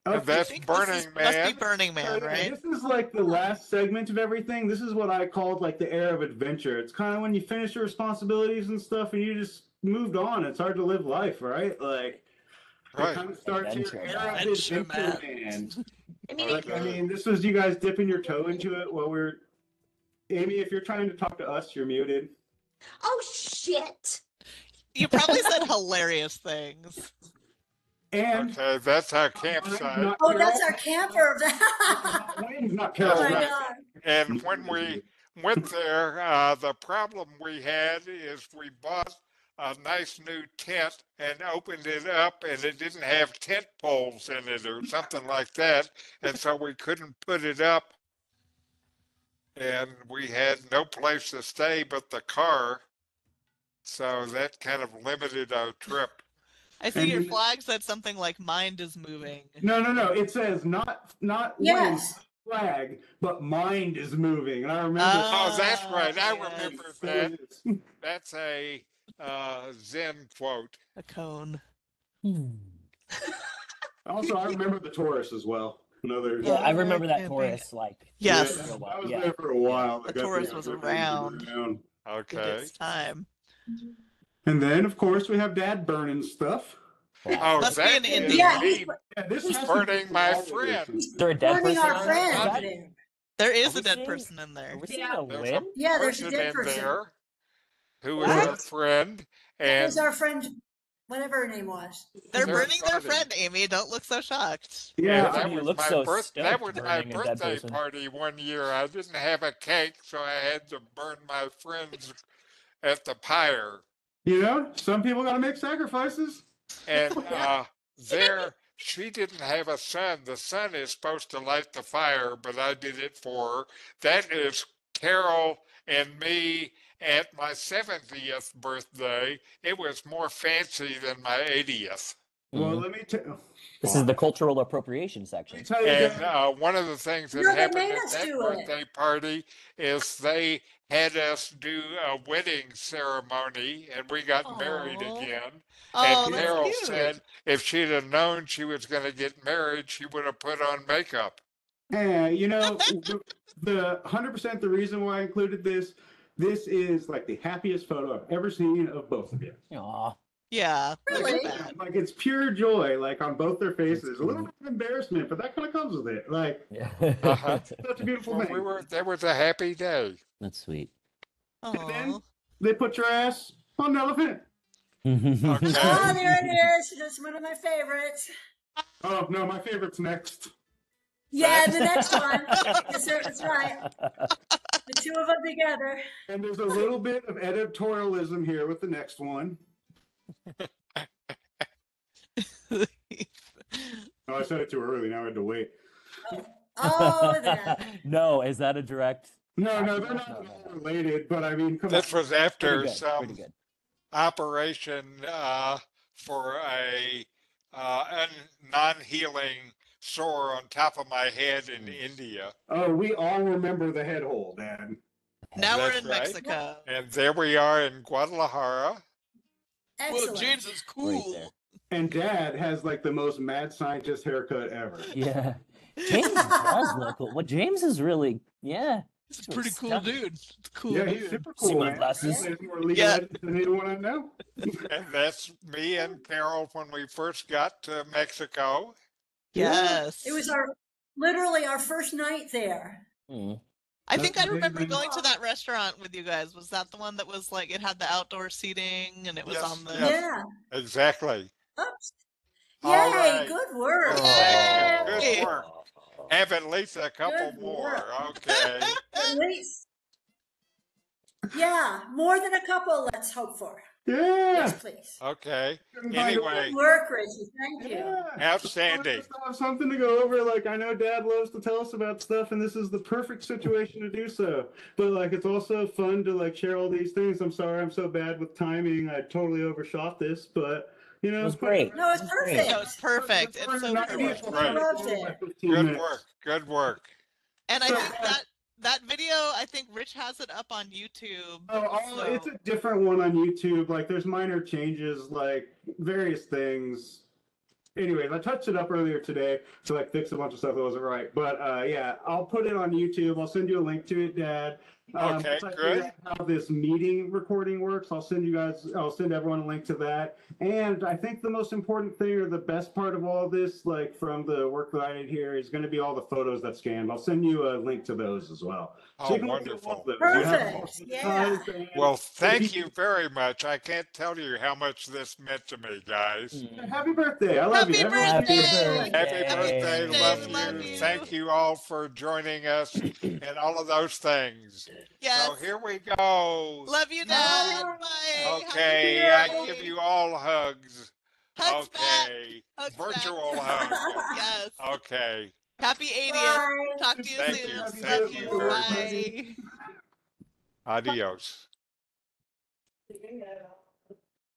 And okay, that's I think Burning this must be Man. Burning Man, so, right? This is like the last segment of everything. This is what I called like the era of adventure. It's kind of when you finish your responsibilities and stuff and you just moved on. It's hard to live life, right? Like, it Right. kind of starts your Adventure era of Adventure adventure, Man. man. I mean, Like, I mean, this was you guys dipping your toe into it while we're. Amy, if you're trying to talk to us, you're muted. oh shit. You probably said hilarious things. And Okay, that's our campsite. not Oh, Carol. that's our camper. Wayne's not Oh Carol. my Right. God. And when we went there, the problem we had is we bought a nice new tent and opened it up and it didn't have tent poles in it or something like that. And so we couldn't put it up. And we had no place to stay but the car. So that kind of limited our trip. I see your And- flag said something like "Mind is moving." No. It says not Yes. Wayne's flag, but mind is moving. And I remember. Oh, that's right. I yes. remember So that. it is. That's a Zen quote. A cone. Also, I remember the Taurus as well. Another. Yeah, I remember that Camping. Taurus like. Yes. Yeah, for a while, I was yeah. there for a while. The I got Taurus the was opportunity to go around. down. It Okay. is time. And then, of course, we have Dad burning stuff. Oh, Must be that an is Indian. Yeah, me Yeah, this has to burning be my all of this. friend. Is there a dead Burning person our on friend. that? there. There Are is we a dead seeing- person in Are there. we seeing Yeah. a There's limb? Yeah, there's a person dead in person. there who was What? our friend, That and was our friend, whatever her name was. They're They're burning their funny. friend, Amy. Don't look so shocked. Yeah, and Why that do you was look my so birth. That stoked was my burning a dead birthday person? party one year. I didn't have a cake, so I had to burn my friends at the pyre. you know, some people got to make sacrifices. And there, she didn't have a son. The son is supposed to light the fire, but I did it for her. That is Carol and me at my 70th birthday. It was more fancy than my 80th. Well, Mhm. let me tell. This is the cultural appropriation section. Let me tell you. And Dad, one of the things that No, they happened made at us that do it. birthday party is they had us do a wedding ceremony, and we got married Aw. again. Oh, And that's Carol cute. said if she'd have known she was going to get married, she would have put on makeup. Yeah, you know, the 100% the reason why I included this is like the happiest photo I've ever seen of both of you. Aw. Yeah. that's Really? bad. Like it's pure joy, like on both their faces. A little bit of embarrassment, but that kind of comes with it. Like Yeah. Uh-huh. such a beautiful Well, thing. that was a happy day. That's sweet. And then Aw. they put your ass on an elephant. Okay. Oh, there it is. That's one of my favorites. Oh no, my favorite's next. Yeah, the next one. Yes, sir, that's right. The two of them together. And there's a little bit of editorialism here with the next one. Oh, I said it too early. Now I had to wait. Oh, that. No, is that a direct? No, No, they're not no, at no, all no. related. But I mean, come This on. was after Pretty good. some Pretty good. operation for a non-healing sore on top of my head in India. Oh, we all remember the head hole, Dad. Now we're That's in right. Mexico. And there we are in Guadalajara. Excellent. James is Right there. And Dad has like the most mad scientist haircut ever. Yeah. James does look cool. Well, James is really, yeah. He's a He's really pretty cool stunning. dude. Cool Yeah, dude. he's super See cool, my man. glasses? He plays more League Yeah. of Legends than anyone I know. And that's me and Carol when we first got to Mexico. Yes. It was literally our first night there. Mm. I think I That's remember amazing. going to that restaurant with you guys. Was that the one that was like it had the outdoor seating and it was Yes, on the yes. Yeah. Exactly. Oops. All Yay, right. good work. Thank you. Yay. Good work. Have at least a couple Good more. work. Okay. At least. Yeah, more than a couple, let's hope for. Yeah. Yes, please. Okay. Couldn't find a- Anyway, Good work, Richie. Thank you. Yeah. outstanding. Just have something to go over. Like, I know Dad loves to tell us about stuff, and this is the perfect situation to do so. But like, it's also fun to like share all these things. I'm sorry, I'm so bad with timing. I totally overshot this, but you know, It was great. No, it's It was great. perfect. No, it's perfect. It's so perfect. Right. Loved it. Good work. Good work. And I So, think that video, I think Rich has it up on YouTube. Oh, it's a different one on YouTube. Like, there's minor changes, like various things. Anyways, I touched it up earlier today to like fix a bunch of stuff that wasn't right. But yeah, I'll put it on YouTube. I'll send you a link to it, Dad. Okay, once I good. figure out how this meeting recording works, I'll send everyone a link to that. And I think the most important thing, or the best part of all this, like from the work that I did here, is going to be all the photos that scanned. I'll send you a link to those as well. Oh, you can look at wonderful. all of those. Perfect. Yeah. Well, thank you very much. I can't tell you how much this meant to me, guys. Happy birthday. I love you. Happy Everyone- birthday! Happy birthday. birthday. Love Love you. you. Thank you all for joining us and all of those things. Yes. So here we go. Love you, Dad. Bye. Okay, Happy I give you all hugs. Hugs back. Okay. Hugs back. Virtual hugs. Yes. Okay. Happy 80th. Bye. Talk to you Thank soon. you. Love Thank you. you very much. Bye. Adios.